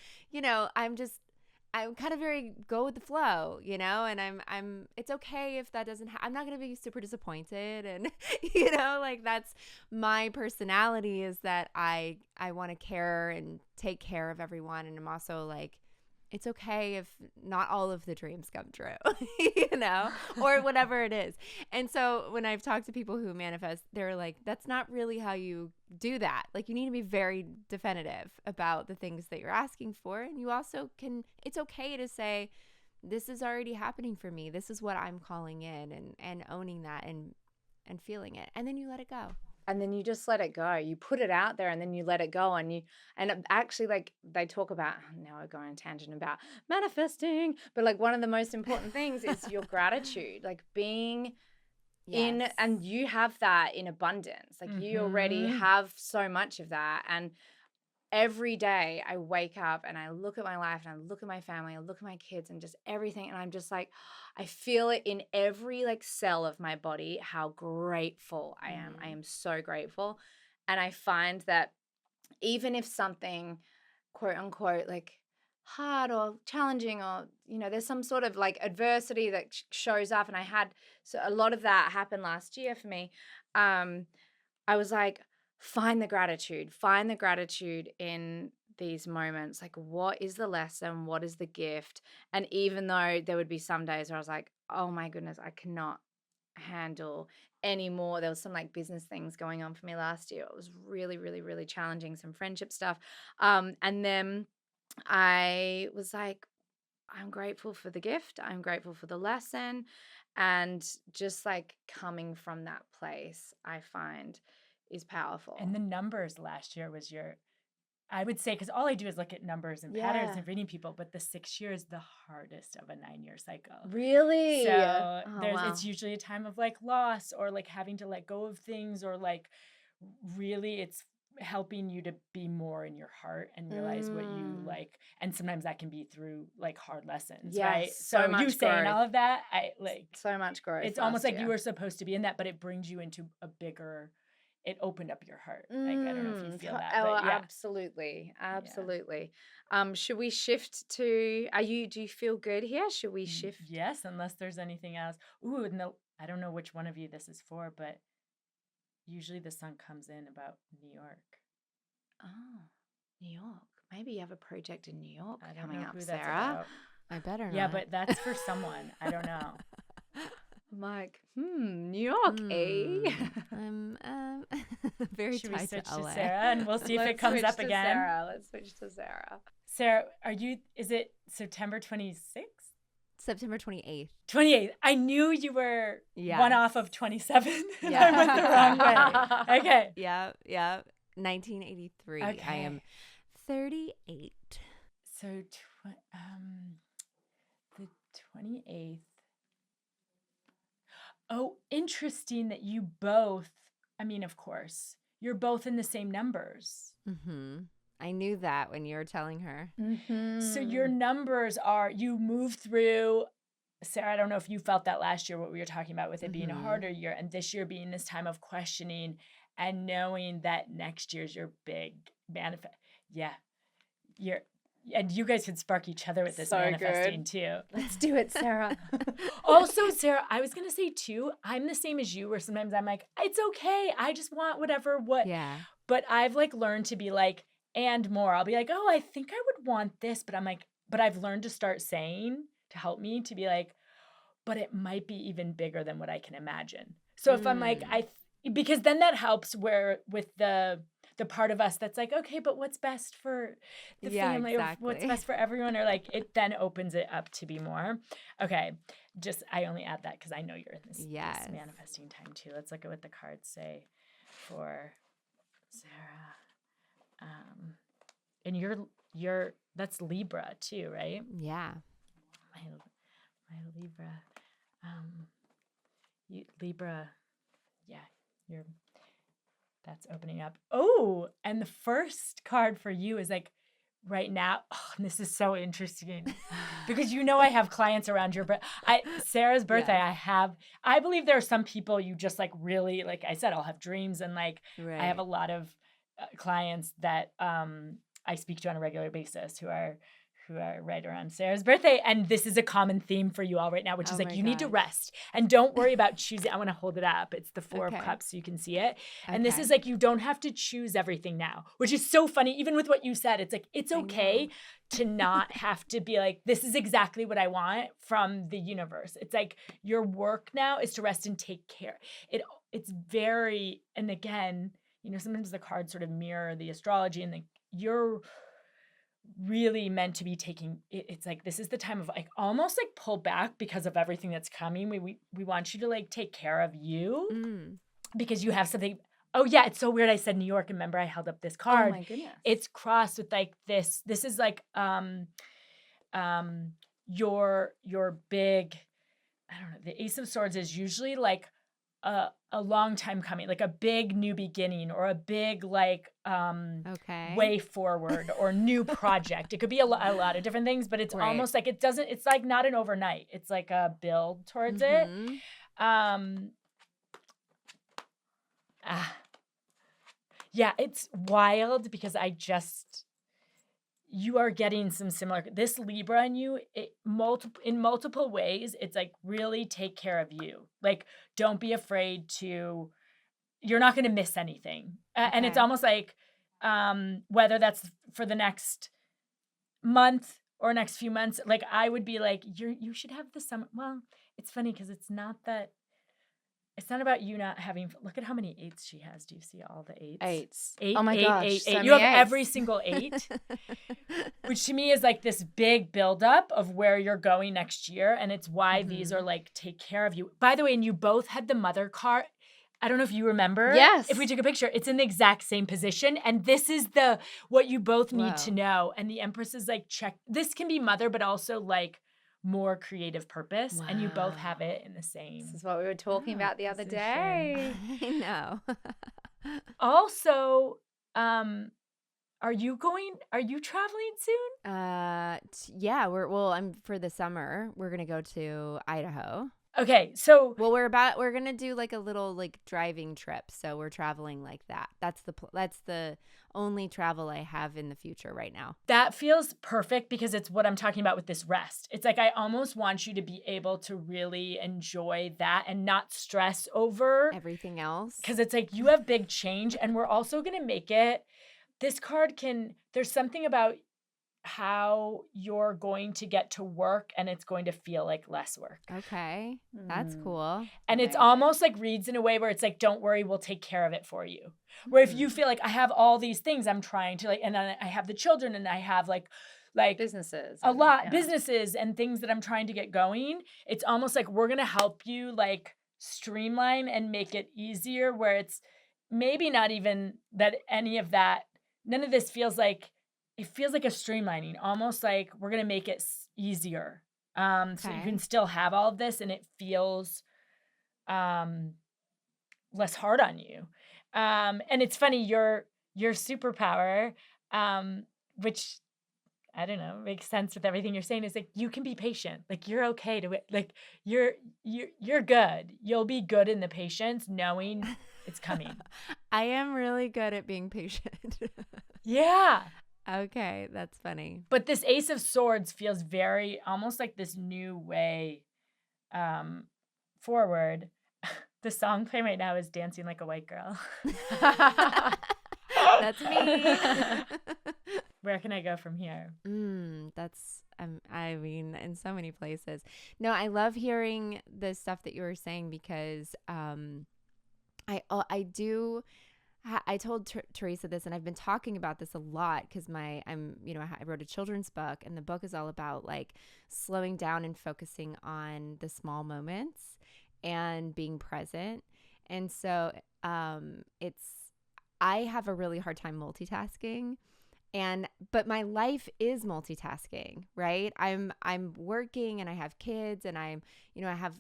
I'm kind of very go with the flow, and I'm it's okay if that doesn't I'm not going to be super disappointed. And, like that's my personality, is that I want to care and take care of everyone. And I'm also like, it's okay if not all of the dreams come true, or whatever it is. And so when I've talked to people who manifest, they're like, that's not really how you do that. Like, you need to be very definitive about the things that you're asking for. And you also it's okay to say, this is already happening for me. This is what I'm calling in, and owning that and feeling it. And then you let it go. And then you just let it go. You put it out there and then you let it go. And actually, like, they talk about, now we're going on a tangent about manifesting, but like one of the most important things is your gratitude, like being in, Yes. and you have that in abundance. Like, you already Mhm. have so much of that. And every day I wake up and I look at my life and I look at my family, I look at my kids and just everything. And I'm just like, I feel it in every like cell of my body, how grateful I am. I am so grateful. And I find that even if something, quote unquote, like hard or challenging, or, there's some sort of like adversity that shows up. And so a lot of that happened last year for me. I was like, find the gratitude in these moments, like what is the lesson? What is the gift? And even though there would be some days where I was like, oh my goodness, I cannot handle anymore. There was some like business things going on for me last year. It was really, really, really challenging, some friendship stuff. And then I was like, I'm grateful for the gift. I'm grateful for the lesson. And just like coming from that place, I find is powerful. And the numbers last year was I would say, because all I do is look at numbers and patterns and reading people, but the 6 year is the hardest of a 9-year cycle. Really? So wow. it's usually a time of like loss or like having to let go of things, or like really it's helping you to be more in your heart and realize what you like. And sometimes that can be through like hard lessons, right? so So much you saying growth. all of that, I like So much growth. it's almost last like year. you were supposed to be in that, but it brings you into a bigger, it opened up your heart. Like, I don't know if you feel that, but yeah. Absolutely. Absolutely. Should we shift to, do you feel good here? Should we shift? Yes, unless there's anything else. Ooh, no, I don't know which one of you this is for, but usually the song comes in about New York. Oh, New York. Maybe you have a project in New York I don't coming know up, who Sarah. that's about. I better not. Yeah, but that's for someone. I don't know. I'm like, New York, eh? I'm very Should we tied switch to LA. to Sarah and we'll see if it Let's comes switch up to again? Sarah. Let's switch to Sarah. Sarah, is it September 26th? September 28th. 28th. I knew you were one off of 27. And Yeah. I went the wrong way. Okay. Yeah. 1983. Okay. I am 38. So the 28th. Oh, interesting that you both, I mean, of course, you're both in the same numbers. Mm-hmm. I knew that when you were telling her. Mm-hmm. So your numbers are, you move through, Sarah, I don't know if you felt that last year, what we were talking about with it being a harder year, and this year being this time of questioning and knowing that next year's your big manifest. Yeah. And you guys could spark each other with this So manifesting good. too. Let's do it, Sarah. Also, Sarah, I was going to say too, I'm the same as you, where sometimes I'm like, it's okay. I just want whatever, Yeah. But I've like learned to be like, and more. I'll be like, oh, I think I would want this, but I'm like, but I've learned to start saying to help me to be like, but it might be even bigger than what I can imagine. So if I'm like, because then that helps where with the part of us that's like, okay, but what's best for the family, exactly. or what's best for everyone, or like it then opens it up to be more. Okay, I only add that because I know you're in this manifesting time too. Let's look at what the cards say for Sarah. And you're that's Libra too, right? Yeah. My Libra. Libra, yeah, that's opening up. Oh, and the first card for you is like right now. Oh, and this is so interesting because I have clients around your Sarah's birthday. Yeah. I believe there are some people you just like really, like I said, I'll have dreams, and like I have a lot of clients that I speak to on a regular basis who are right around Sarah's birthday. And this is a common theme for you all right now, which is like, you need to rest and don't worry about choosing. I want to hold it up. It's the 4 of Cups so you can see it. And this is like, you don't have to choose everything now, which is so funny. Even with what you said, it's like, it's okay to not have to be like, this is exactly what I want from the universe. It's like your work now is to rest and take care. It's very, and again, sometimes the cards sort of mirror the astrology, and you're really meant to be taking it's like this is the time of like almost like pull back because of everything that's coming. We want you to like take care of you because you have something. Oh yeah, it's so weird. I said New York. Remember, I held up this card. Oh my goodness. It's crossed with like this. This is like your big. I don't know. The Ace of Swords is usually like a long time coming, like a big new beginning or a big like way forward or new project. It could be a lot of different things, but it's almost like it's like not an overnight. It's like a build towards it. Yeah, it's wild because you are getting some similar, this Libra in you, in multiple ways, it's like really take care of you. Like, don't be afraid you're not going to miss anything. And it's almost like, whether that's for the next month or next few months, like I would be like, you should have the summer. Well, it's funny because it's not about you not having. Look at how many eights she has. Do you see all the eights? Eights. Eight, Oh my eight, gosh, eight, so eight. many You have eights. every single eight, which to me is like this big buildup of where you're going next year, and it's why these are like take care of you. By the way, and you both had the mother card. I don't know if you remember. Yes. If we took a picture, it's in the exact same position, and this is what you both need to know. And the Empress is like, check. This can be mother, but also like more creative purpose, and you both have it in the same. This is what we were talking about the other day. I know. Also, are you traveling soon? Yeah, I'm for the summer. We're going to go to Idaho. Okay, so we're going to do like a little like driving trip. So we're traveling like that. That's the only travel I have in the future right now. That feels perfect because it's what I'm talking about with this rest. It's like I almost want you to be able to really enjoy that and not stress over everything else. Because it's like you have big change, and we're also going to make it. This card there's something about how you're going to get to work, and it's going to feel like less work. Okay. That's cool. And it's almost like reads in a way where it's like, don't worry, we'll take care of it for you. Where if you feel like I have all these things I'm trying to like, and then I have the children, and I have like businesses, businesses and things that I'm trying to get going. It's almost like we're going to help you like streamline and make it easier, where it's maybe not even that any of that, none of this feels like, it feels like a streamlining, almost like we're going to make it easier. So you can still have all of this and it feels less hard on you. And it's funny, your superpower, which I don't know, makes sense with everything you're saying, is like you can be patient. Like you're okay to it. Like you're good. You'll be good in the patience, knowing it's coming. I am really good at being patient. Yeah. Okay, that's funny. But this Ace of Swords feels very almost like this new way forward. The song playing right now is Dancing Like a White Girl. That's me. Where can I go from here? That's I mean, in so many places. No, I love hearing the stuff that you were saying because I told Teresa this, and I've been talking about this a lot because I wrote a children's book, and the book is all about like slowing down and focusing on the small moments and being present. And so I have a really hard time multitasking. But my life is multitasking, right? I'm working, and I have kids, and I have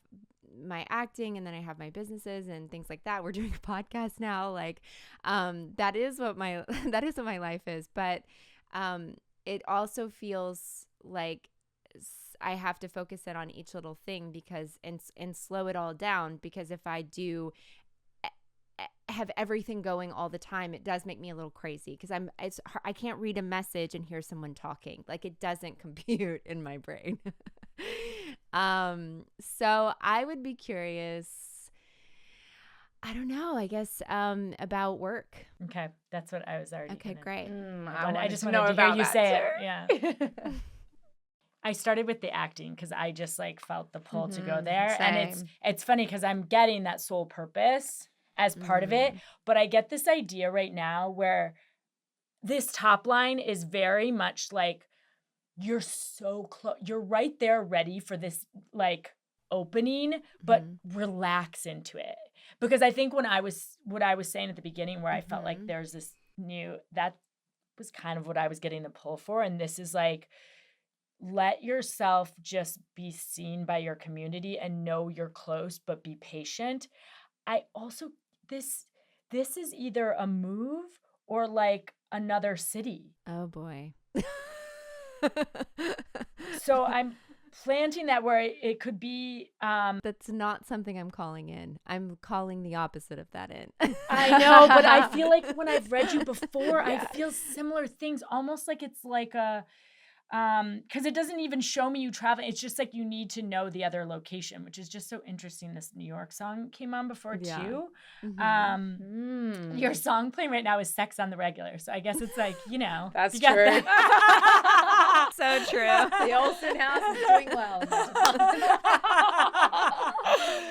my acting, and then I have my businesses and things like that. We're doing a podcast now. Like, that is what my life is. But it also feels like I have to focus in on each little thing and slow it all down, because if I do have everything going all the time, it does make me a little crazy because I can't read a message and hear someone talking. Like, it doesn't compute in my brain. So I would be curious, I don't know, I guess, about work. Okay. That's what I was already. Okay, great. I just wanted to hear you say it. Yeah. I started with the acting because I just like felt the pull to go there. Same. And it's funny because I'm getting that soul purpose as part of it. But I get this idea right now where this top line is very much like, you're so close. You're right there ready for this like opening, but relax into it. Because I think what I was saying at the beginning, where I felt like there's this that was kind of what I was getting the pull for. And this is like, let yourself just be seen by your community and know you're close, but be patient. I also, this is either a move or like another city. Oh boy. So I'm planting that where it could be. That's not something I'm calling in. I'm calling the opposite of that in. I know, but I feel like when I've read you before, I feel similar things, almost like it's like because it doesn't even show me you traveling. It's just like you need to know the other location, which is just so interesting. This New York song came on before too. Your song playing right now is Sex on the Regular. So I guess it's like, That's you got true. that. So true. The Olsen house is doing well.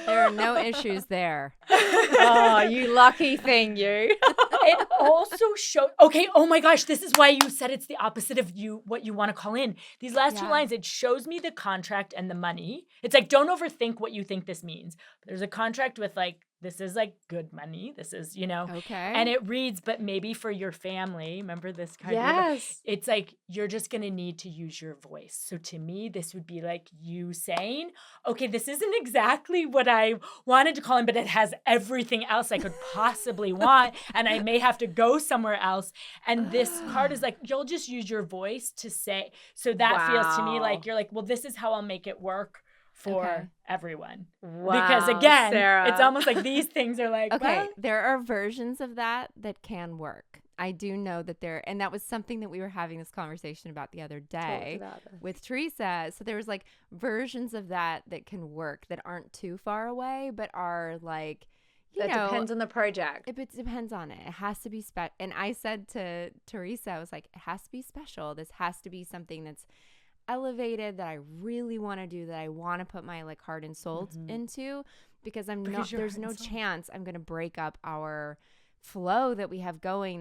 There are no issues there. Oh, you lucky thing, you. It also shows, okay, oh my gosh, this is why you said it's the opposite of what you want to call in. These last two lines, it shows me the contract and the money. It's like, don't overthink what you think this means. There's a contract with like, this is like good money. This is, Okay. And it reads, but maybe for your family, remember this card? Yes. It's like, you're just going to need to use your voice. So to me, this would be like you saying, okay, this isn't exactly what I wanted to call in, but it has everything else I could possibly want. And I may have to go somewhere else. And this card is like, you'll just use your voice to say. So that feels to me like, you're like, well, this is how I'll make it work for everyone. Wow, because again, Sarah. it's almost like these things are like, okay, well, there are versions of that can work. I do know that and that was something that we were having this conversation about the other day with Teresa. So there was like versions of that can work that aren't too far away, but are like, depends on the project. It depends on it. It has to be special. And I said to Teresa, I was like, it has to be special. This has to be something that's elevated, that I really want to do, that I want to put my like heart and soul into, because there's no chance I'm going to break up our flow that we have going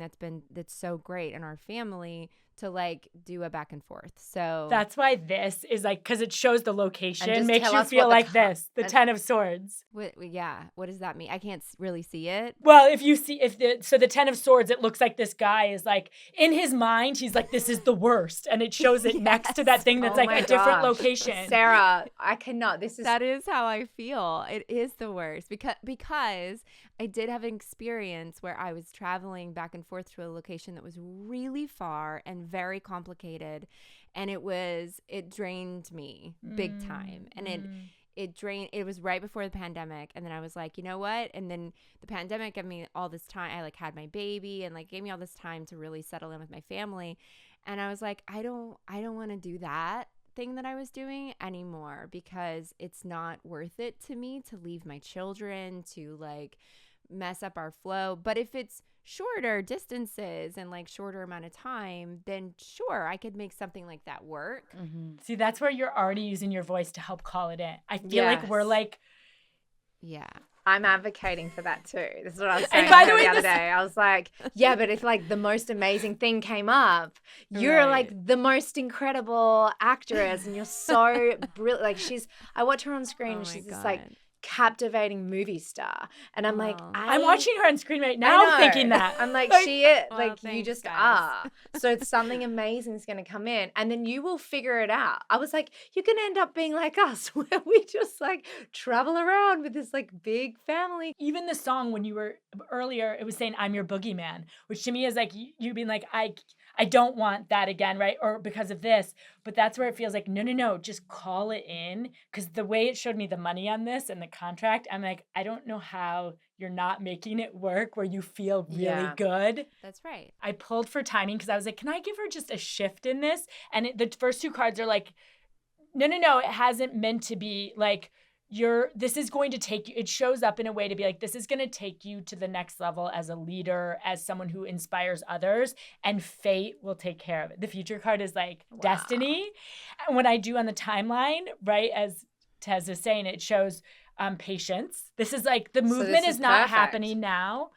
that's so great in our family to like do a back and forth. So that's why this is like, because it shows the location, just makes tell you us feel what like this, the 10 of Swords. what does that mean? I can't really see it. Well, if you see, the 10 of Swords, it looks like this guy is like, in his mind, he's like, this is the worst. And it shows it next to that thing that's like a different location. Sarah, I cannot. That is how I feel. It is the worst because I did have an experience where I was traveling back and forth to a location that was really far and very complicated, and it drained me big time. And it was right before the pandemic, and then I was like, you know what? And then the pandemic gave me all this time. I like had my baby and like gave me all this time to really settle in with my family, and I was like, I don't want to do that thing that I was doing anymore, because it's not worth it to me to leave my children, to like mess up our flow. But if it's shorter distances and like shorter amount of time, then sure, I could make something like that work. See, that's where you're already using your voice to help call it in. I feel like we're like, I'm advocating for that too. This is what I was saying And by the way, the other day. I was like, yeah, but if like the most amazing thing came up, you're like the most incredible actress, and you're so brilliant. Like I watch her on screen, and she's this like captivating movie star, and I'm like, I'm watching her on screen right now thinking that. I'm like, she is like, you just are. So something amazing is going to come in, and then you will figure it out. I was like, you're going to end up being like us, where we just like travel around with this like big family. Even the song, when you were earlier, it was saying I'm your boogeyman, which to me is like you being like, I don't want that again, right? Or because of this. But that's where it feels like, no, just call it in. Because the way it showed me the money on this and the contract, I'm like, I don't know how you're not making it work where you feel really good. That's right. I pulled for timing because I was like, can I give her just a shift in this? And the first two cards are like, no, it hasn't meant to be like, this is going to take you, it shows up in a way to be like, this is going to take you to the next level as a leader, as someone who inspires others, and fate will take care of it. The future card is like destiny. And when I do on the timeline, right, as Tez is saying, it shows patience. This is like, the movement is not happening now.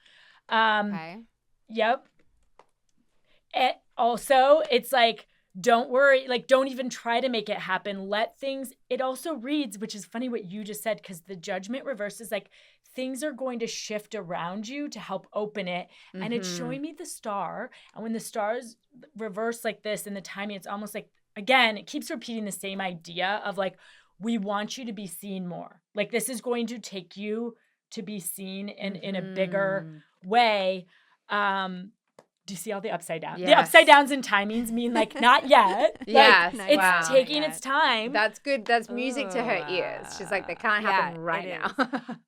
Yep. And also, it's like, don't worry, like, don't even try to make it happen. Let things, it also reads, which is funny what you just said, because the judgment reverse is like, things are going to shift around you to help open it. And it's showing me the star. And when the stars reverse like this in the timing, it's almost like, again, it keeps repeating the same idea of like, we want you to be seen more. Like, this is going to take you to be seen in a bigger way. Do you see all the upside down? Yes. The upside downs and timings mean like not yet. Yes. It's taking its time. That's good. That's music to her ears. She's like, that can't happen right now.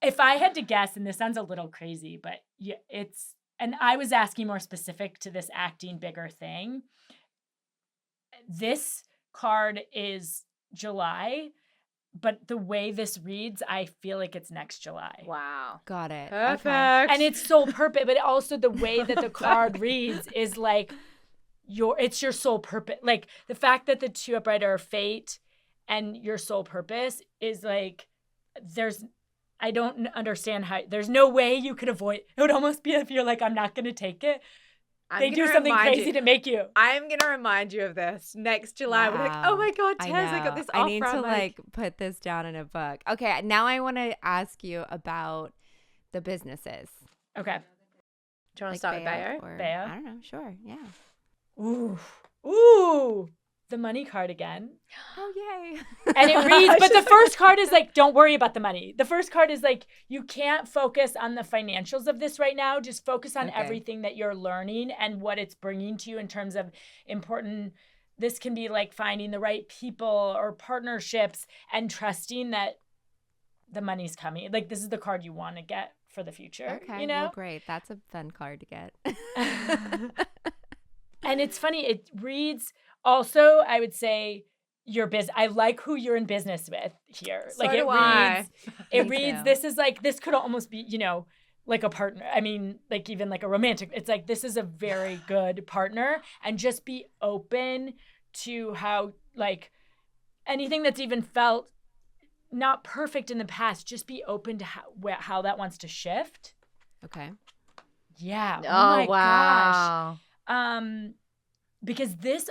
If I had to guess, and this sounds a little crazy, but and I was asking more specific to this acting bigger thing. This card is July, but the way this reads, I feel like it's next July. Wow. Got it. Perfect. Okay. And it's soul purpose, but also the way that the card reads is like it's your soul purpose. Like the fact that the 2 upright are fate and your soul purpose is like, I don't understand how, there's no way you could avoid. It would almost be if you're like, I'm not going to take it. They do something crazy to make you. I'm going to remind you of this next July. We're like, oh my God, Tez, I got this offer. I need to like put this down in a book. Okay, now I want to ask you about the businesses. Okay. Do you want to start with Bayo? Bayo? I don't know. Sure. Yeah. Ooh. The money card again. Oh, yay. And it reads, but the first card is like, don't worry about the money. The first card is like, you can't focus on the financials of this right now. Just focus on everything that you're learning and what it's bringing to you in terms of important. This can be like finding the right people or partnerships and trusting that the money's coming. Like, this is the card you want to get for the future. Okay. You know? Well, great. That's a fun card to get. And it's funny. It reads also, I would say, your business. I like who you're in business with here. So do I. It reads, this is like, this could almost be, you know, like a partner. I mean, like even like a romantic. It's like, this is a very good partner. And just be open to how, like, anything that's even felt not perfect in the past, just be open to how that wants to shift. Okay. Yeah. Oh, my wow. gosh. Because this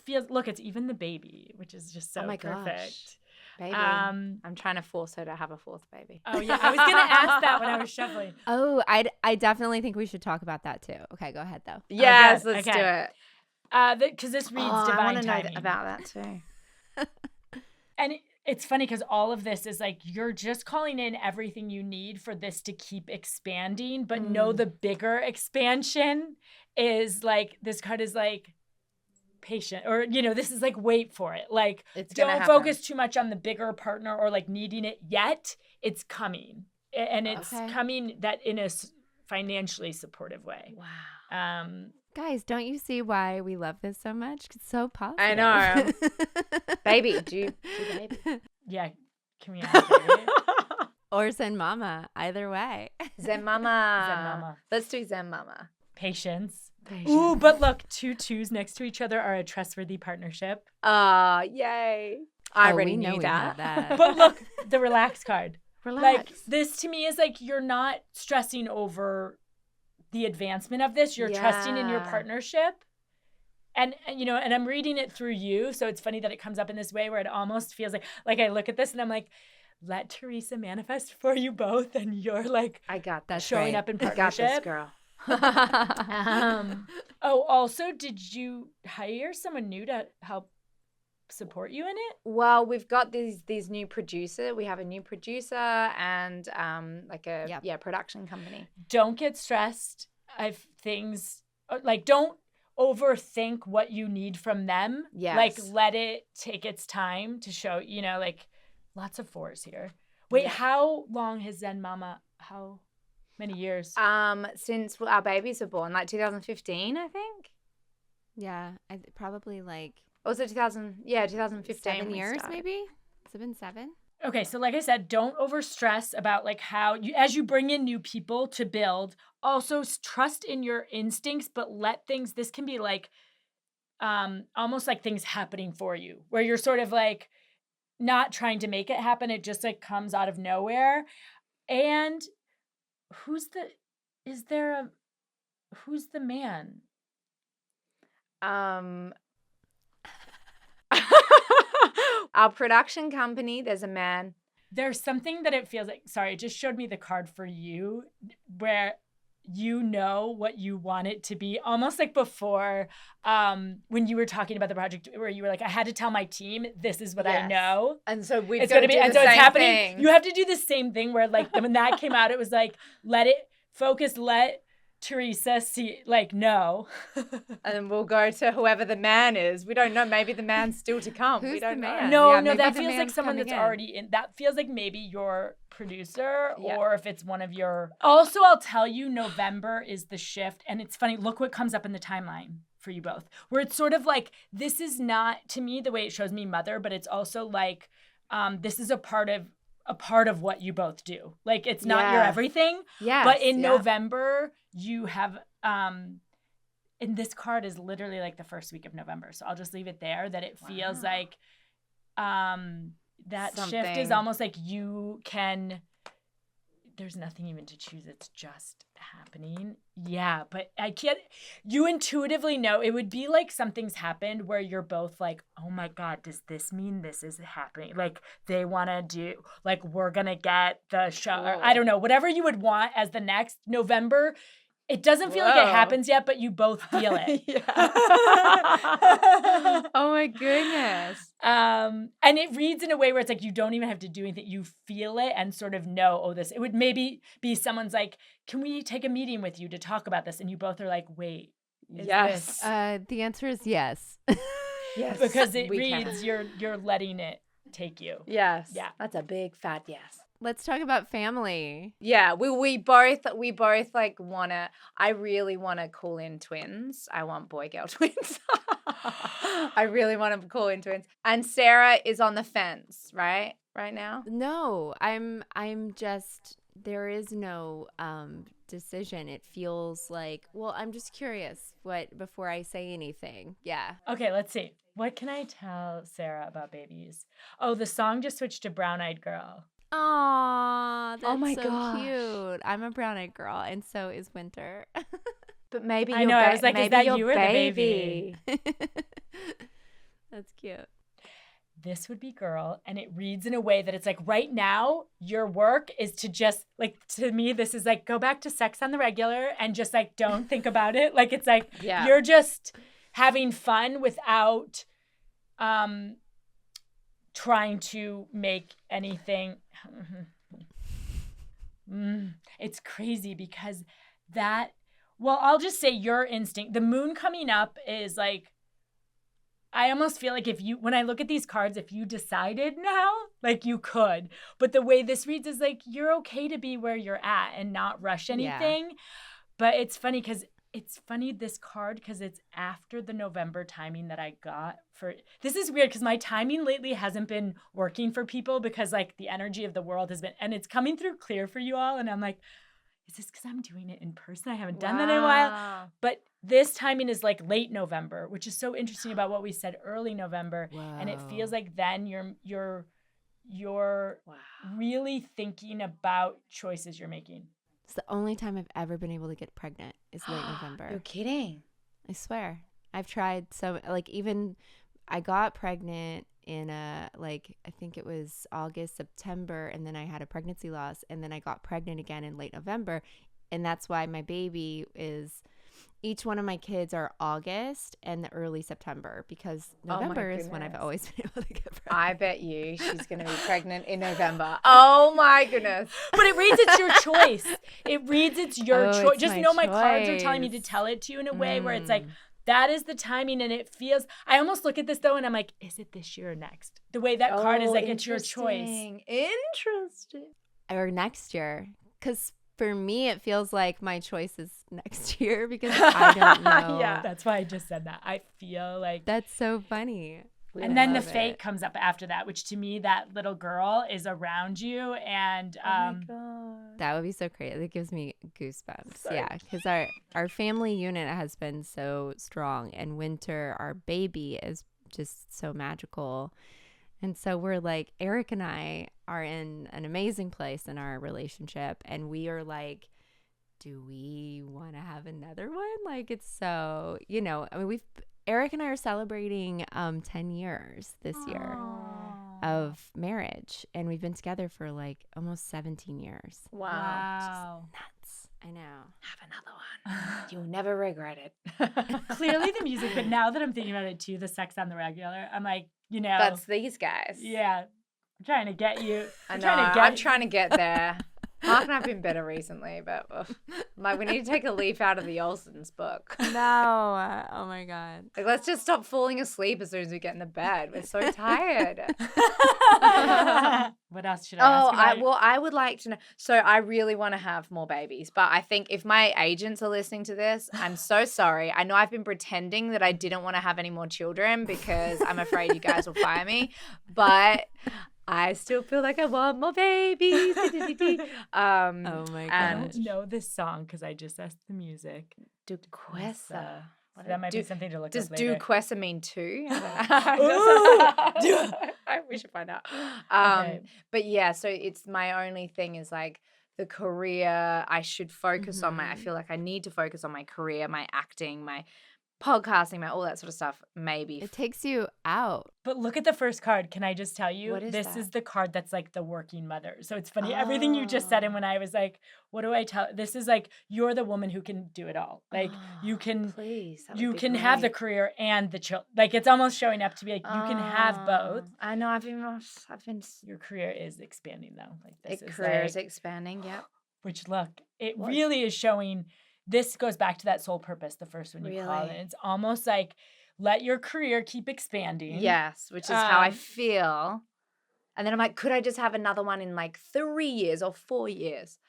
feels, look, it's even the baby, which is just so perfect. Gosh. Baby. I'm trying to force her to have a 4th baby. Oh yeah, I was gonna ask that when I was shuffling. Oh, I definitely think we should talk about that too. Okay, go ahead though. Yes, let's do it. Because this reads divine I want to know timing. about that too. And it's funny because all of this is like, you're just calling in everything you need for this to keep expanding, but know the bigger expansion is like, this card is like patient, or, you know, this is like, wait for it. Like, don't focus too much on the bigger partner or like needing it yet. It's coming. And it's coming that in a financially supportive way. Wow. Guys, don't you see why we love this so much? It's so positive. I know. Baby, do baby. Yeah. Can we have baby? Or Zen Mama. Either way. Zen Mama. Let's do Zen Mama. Patience. Ooh, but look, 2 2s next to each other are a trustworthy partnership. Yay. I already knew that. But look, the relax card. Relax. Like, this to me is like, you're not stressing over the advancement of this. You're trusting in your partnership. And, you know, and I'm reading it through you. So it's funny that it comes up in this way where it almost feels like I look at this and I'm like, let Teresa manifest for you both. And you're like, I got that. Showing up in partnership. I got this, girl. Also, did you hire someone new to help support you in it? Well, we've got these new producer. We have a new producer and like a production company. Don't get stressed if things like, don't overthink what you need from them. Yes. Like, let it take its time to show, you know, like, lots of 4s here. Wait, how long has Zen Mama, how many years? Since our babies were born, like 2015, I think. Yeah, probably like. Or was it 2015? 7 years maybe? Has it been 7? Okay, so like I said, don't overstress about like how you, as you bring in new people to build, also trust in your instincts, but let things, this can be like almost like things happening for you, where you're sort of like not trying to make it happen. It just like comes out of nowhere. And who's the man? Our production company, there's a man. There's something that it feels like, sorry, it just showed me the card for you where you know what you want it to be, almost like before when you were talking about the project where you were like, I had to tell my team, this is what I know. And so it's going to be, and so it's happening. You have to do the same thing where like when that came out, it was like, let it focus, let Teresa see, like, no. And we'll go to whoever the man is. We don't know. Maybe the man's still to come. Who's we don't the know. man? No, Yeah, no, maybe that the feels like man's someone coming that's in. already in. That feels like maybe your producer or if it's one of your. Also, I'll tell you, November is the shift. And it's funny. Look what comes up in the timeline for you both. Where it's sort of like, this is not, to me, the way it shows me mother, but it's also like, this is a part of what you both do. Like, it's not your everything. Yes, but in November, you have, and this card is literally like the first week of November. So I'll just leave it there, that it feels like that shift is almost like you can, there's nothing even to choose. It's just happening. Yeah, but I can't, you intuitively know it would be like something's happened where you're both like, oh my God, does this mean this is happening? Like they want to do, like we're going to get the show. Or, I don't know, whatever you would want as the next November. It doesn't feel like it happens yet, but you both feel it. Oh my goodness. And it reads in a way where it's like you don't even have to do anything. You feel it and sort of know, oh, this. It would maybe be someone's like, can we take a meeting with you to talk about this? And you both are like, wait. Yes. The answer is yes. Yes. Because it reads, you're letting it take you. Yes. Yeah. That's a big fat yes. Let's talk about family. Yeah, we both like wanna. I really want to call in twins. I want boy girl twins. I really want to call in twins. And Sarah is on the fence, right now. No, I'm just, there is no decision. It feels like, well, I'm just curious before I say anything. Yeah. Okay, let's see. What can I tell Sarah about babies? Oh, the song just switched to Brown Eyed Girl. Aw, that's my so gosh. cute. I'm a brown-eyed girl, and so is Winter. But maybe I know. I was like, maybe is that your you or the baby? That's cute. This would be girl, and it reads in a way that it's like right now your work is to just like, to me this is like go back to sex on the regular and just like don't think about it. Like it's like you're just having fun without trying to make anything. It's crazy because that, well, I'll just say your instinct, the moon coming up is like, I almost feel like when I look at these cards, if you decided now, like you could, but the way this reads is like, you're okay to be where you're at and not rush anything. Yeah. But it's funny this card, because it's after the November timing that I got for, this is weird because my timing lately hasn't been working for people because like the energy of the world has been, and it's coming through clear for you all. And I'm like, is this because I'm doing it in person? I haven't done that in a while. But this timing is like late November, which is so interesting about what we said early November. Wow. And it feels like then you're really thinking about choices you're making. It's the only time I've ever been able to get pregnant is late November. You're kidding. I swear. I've tried so, like, even I got pregnant in I think it was August, September, and then I had a pregnancy loss, and then I got pregnant again in late November. And that's why my baby is, each one of my kids are August and the early September, because November is when I've always been able to get pregnant. I bet you she's going to be pregnant in November. Oh my goodness. But it reads it's your choice. It reads it's your choice. Just know my cards are telling me to tell it to you in a way where it's like, that is the timing, and it feels, I almost look at this though and I'm like, is it this year or next? The way that card is like, it's your choice. Interesting. Or next year. Because for me, it feels like my choice is next year because I don't know. Yeah, that's why I just said that. I feel like. That's so funny. And then the fate comes up after that, which to me, that little girl is around you. And oh my God. That would be so crazy. It gives me goosebumps. Sorry. Yeah, because our family unit has been so strong. And Winter, our baby, is just so magical. And so we're like, Eric and I are in an amazing place in our relationship. And we are like, do we want to have another one? Like, it's so, I mean, Eric and I are celebrating 10 years this year of marriage. And we've been together for like almost 17 years. Wow. Nuts. I know. Have another one. You'll never regret it. Clearly the music, but now that I'm thinking about it too, the sex on the regular, I'm like, That's these guys. Yeah. I'm trying to get you. I'm trying to get there. Mark and I have been better recently, but like we need to take a leaf out of the Olsen's book. No. Oh my God. Like, let's just stop falling asleep as soon as we get in the bed. We're so tired. What else should I ask about? I would like to know. So I really want to have more babies, but I think if my agents are listening to this, I'm so sorry. I know I've been pretending that I didn't want to have any more children because I'm afraid you guys will fire me, but I still feel like I want more babies. Oh my I God. don't know this song because I just asked the music. Duquesa. That might be something to look Does up later. Duquesa mean two? We should find out. Okay. But yeah, so it's my only thing is like the career I should focus on. I feel like I need to focus on my career, my acting, my podcasting, my all that sort of stuff. Maybe. It takes you out. But look at the first card. Can I just tell you? What is this that? is the card that's like the working mother. So it's funny. Everything you just said, and when I was like, what do I tell? This is like, you're the woman who can do it all. Like you can, please, that you would be can have the great. career and the child. Like it's almost showing up to be like, you can have both. I know. I've been. Your career is expanding though. Like this is Career like, is expanding. Yep. which look, it really is showing. This goes back to that soul purpose, the first one you call it. Really? It's almost like let your career keep expanding. Yes, which is how I feel. And then I'm like, could I just have another one in like 3 years or 4 years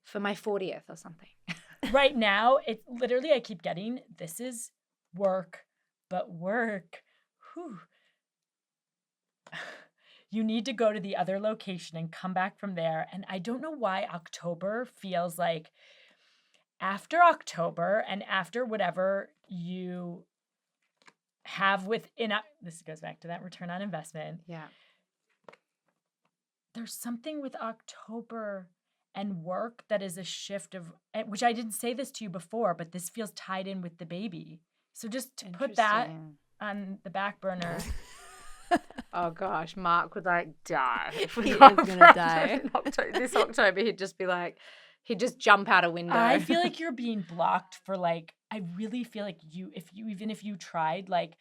for my 40th or something? Right now, it literally, I keep getting, this is work, but work, whew. You need to go to the other location and come back from there. And I don't know why October feels like after October and after whatever you have within, this goes back to that return on investment. Yeah. There's something with October and work that is a shift of, which I didn't say this to you before, but this feels tied in with the baby. So just to put that on the back burner. Oh gosh, Mark would like die if we He is got gonna die. This October, he'd just be like, he'd just jump out a window. I feel like you're being blocked for like, I really feel like even if you tried, like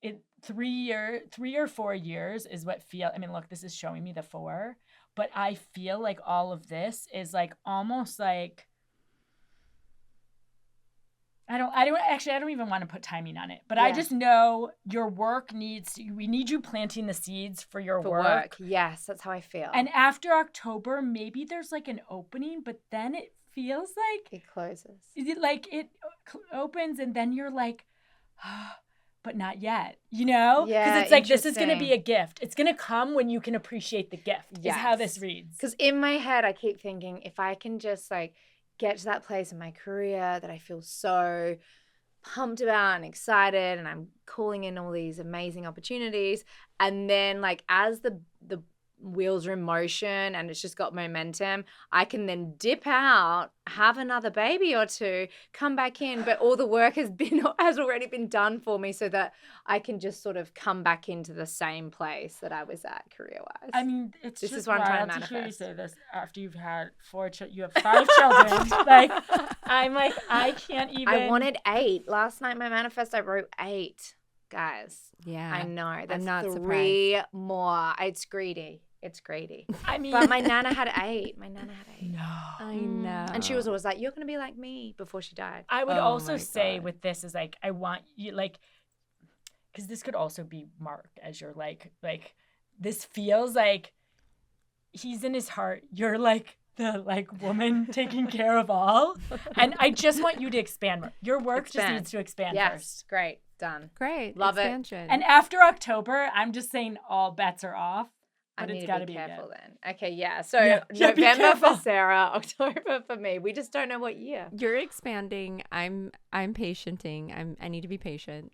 it 3 or 4 years is what I mean, look, this is showing me the 4, but I feel like all of this is like almost like, I don't even want to put timing on it, but I just know your work we need you planting the seeds for your work. Yes, that's how I feel. And after October, maybe there's like an opening, but then it feels like it closes. It opens and then you're like, but not yet, you know? Yeah, because it's like, this is going to be a gift. It's going to come when you can appreciate the gift, is how this reads. Because in my head, I keep thinking, if I can just like get to that place in my career that I feel so pumped about and excited, and I'm calling in all these amazing opportunities, and then like as the wheels are in motion and it's just got momentum, I can then dip out, have another baby or two, come back in, but all the work has already been done for me, so that I can just sort of come back into the same place that I was at career-wise. I mean, this is what I'm trying to manifest. Hear you say this after you've had 4 children. You have 5 children. Like, I'm like, I can't even. I wanted 8. Last night, my manifest, I wrote 8. Guys. Yeah. I know. That's I'm not 3 more. It's greedy. It's greedy. I mean, but my Nana had 8. My Nana had 8. No. I know. And she was always like, you're going to be like me, before she died. I would Oh also my say God. with this is like, I want you, like, because this could also be Mark as you're like, this feels like he's in his heart. You're like the like woman taking care of all. And I just want you to expand more. Your work just needs to expand first. Great. Done. Great. Love it. Expansion. And after October, I'm just saying all bets are off. I But need it's to got to be be careful good. then. Okay, yeah. So be November careful. for Sarah, October for me. We just don't know what year. You're expanding. I'm patienting. I need to be patient.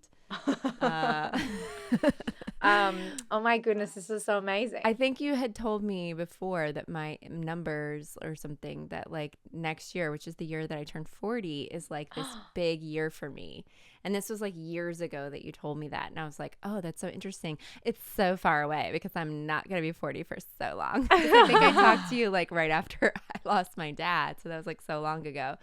Oh my goodness, this is so amazing. I think you had told me before that my numbers or something, that like next year, which is the year that I turned 40, is like this big year for me. And this was like years ago that you told me that. And I was like, oh, that's so interesting. It's so far away because I'm not going to be 40 for so long. I think I talked to you like right after I lost my dad. So that was like so long ago.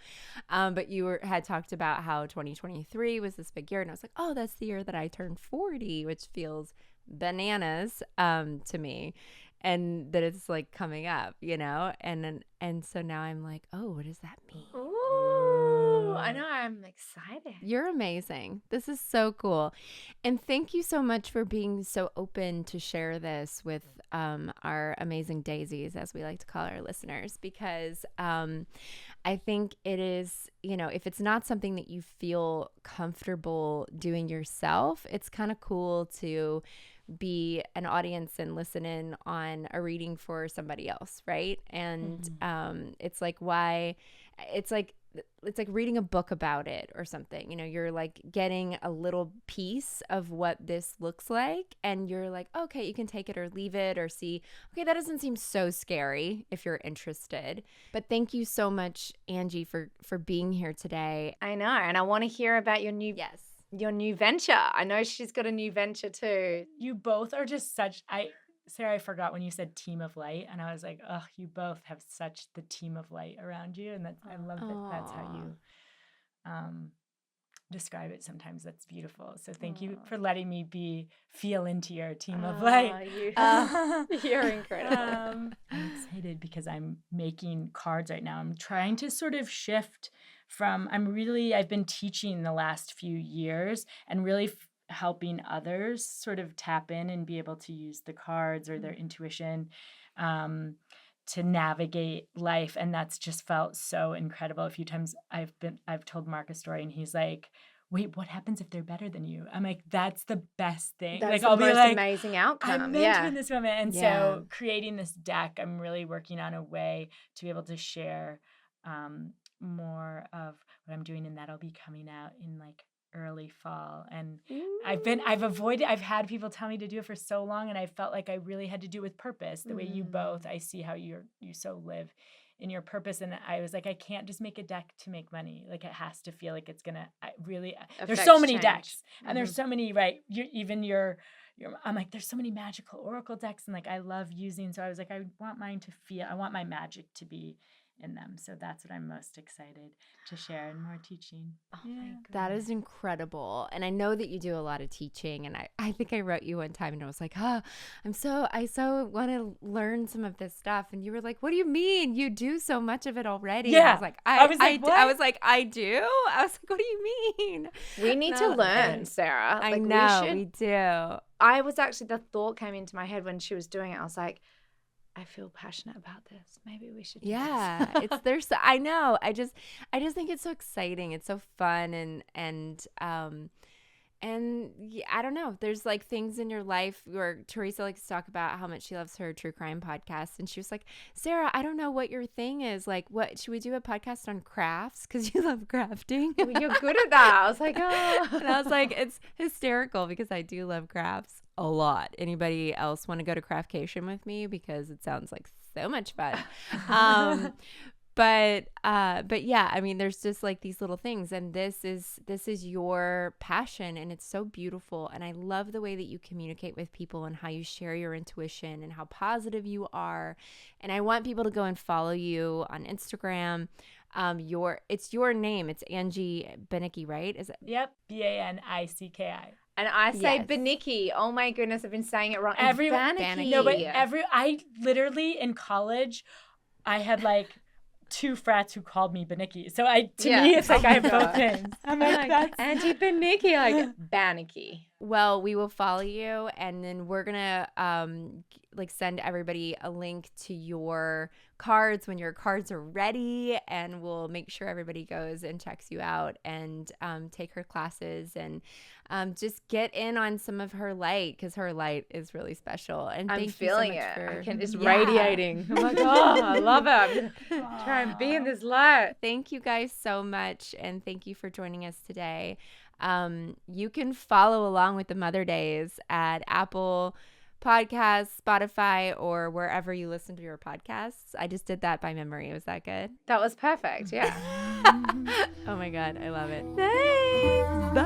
But you had talked about how 2023 was this big year. And I was like, oh, that's the year that I turned 40, which feels bananas to me. and that it's like coming up, and so now I'm like, oh, what does that mean? Ooh, I know. I'm excited. You're amazing. This is so cool. And thank you so much for being so open to share this with our amazing daisies, as we like to call our listeners, because I think it is, if it's not something that you feel comfortable doing yourself, it's kind of cool to be an audience and listen in on a reading for somebody else, right? And it's like it's like reading a book about it or something. You're like getting a little piece of what this looks like, and you're like, okay, you can take it or leave it or see, okay, that doesn't seem so scary if you're interested. But thank you so much, Angie, for being here today. I know, and I want to hear about your new venture. I know she's got a new venture too. You both are just Sarah, I forgot when you said team of light, and I was like, oh, you both have such the team of light around you, and I love that that's how you describe it sometimes. That's beautiful. So thank you for letting me feel into your team of light. You're incredible. I'm excited because I'm making cards right now. I'm trying to sort of shift from, I've been teaching the last few years and really helping others sort of tap in and be able to use the cards or their intuition to navigate life. And that's just felt so incredible. A few times I've told Mark a story and he's like, wait, what happens if they're better than you? I'm like, that's the best thing. That's like, the I'll most be like, amazing outcome. I'm mentoring this woman. And Yeah. so creating this deck, I'm really working on a way to be able to share more of what I'm doing, and that'll be coming out in like early fall. And I've had people tell me to do it for so long, and I felt like I really had to do it with purpose, the way you both, I see how you so live in your purpose. And I was like, I can't just make a deck to make money. Like, it has to feel like it's gonna there's so many decks, and there's so many, right? I'm like, there's so many magical oracle decks, and like I love using, so I was like, I want my magic to be in them. So that's what I'm most excited to share, and more teaching. Oh my God. That is incredible. And I know that you do a lot of teaching, and I think I wrote you one time and I was like, I so want to learn some of this stuff. And you were like, what do you mean? You do so much of it already. Yeah. And I was like, I was like, I do? I was like, what do you mean? We need to learn, Sarah. I know, we do. I was actually, the thought came into my head when she was doing it. I was like, I feel passionate about this. Maybe we should do this. I know. I just think it's so exciting. It's so fun, and yeah, I don't know. There's like things in your life where Teresa likes to talk about how much she loves her true crime podcast, and she was like, Sarah, I don't know what your thing is. Like, what should we do a podcast on crafts? Because you love crafting. You're good at that. I was like, oh. And I was like, it's hysterical because I do love crafts a lot. Anybody else want to go to Craftcation with me? Because it sounds like so much fun. But yeah, I mean, there's just like these little things, and this is your passion, and it's so beautiful. And I love the way that you communicate with people and how you share your intuition and how positive you are. And I want people to go and follow you on Instagram. It's your name. It's Angie Banicki, right? Is it? Yep. Banicki. And I say Banicki. Oh my goodness, I've been saying it wrong. Banicki. No, but I literally in college, I had like 2 frats who called me Banicki. So to me, it's like I have both names. I'm like, that's Angie Banicki, like Banicki. Well, we will follow you, and then we're gonna send everybody a link to your cards when your cards are ready, and we'll make sure everybody goes and checks you out and take her classes and just get in on some of her light, because her light is really special. And I'm thank feeling you so much it. It's radiating. I'm like, oh, I love it. I'm gonna try and be in this light. Thank you guys so much, and thank you for joining us today. You can follow along with the Mother Daze at Apple Podcasts, Spotify, or wherever you listen to your podcasts. I just did that by memory. Was that good? That was perfect. Yeah. Oh my God, I love it. Thanks. Bye.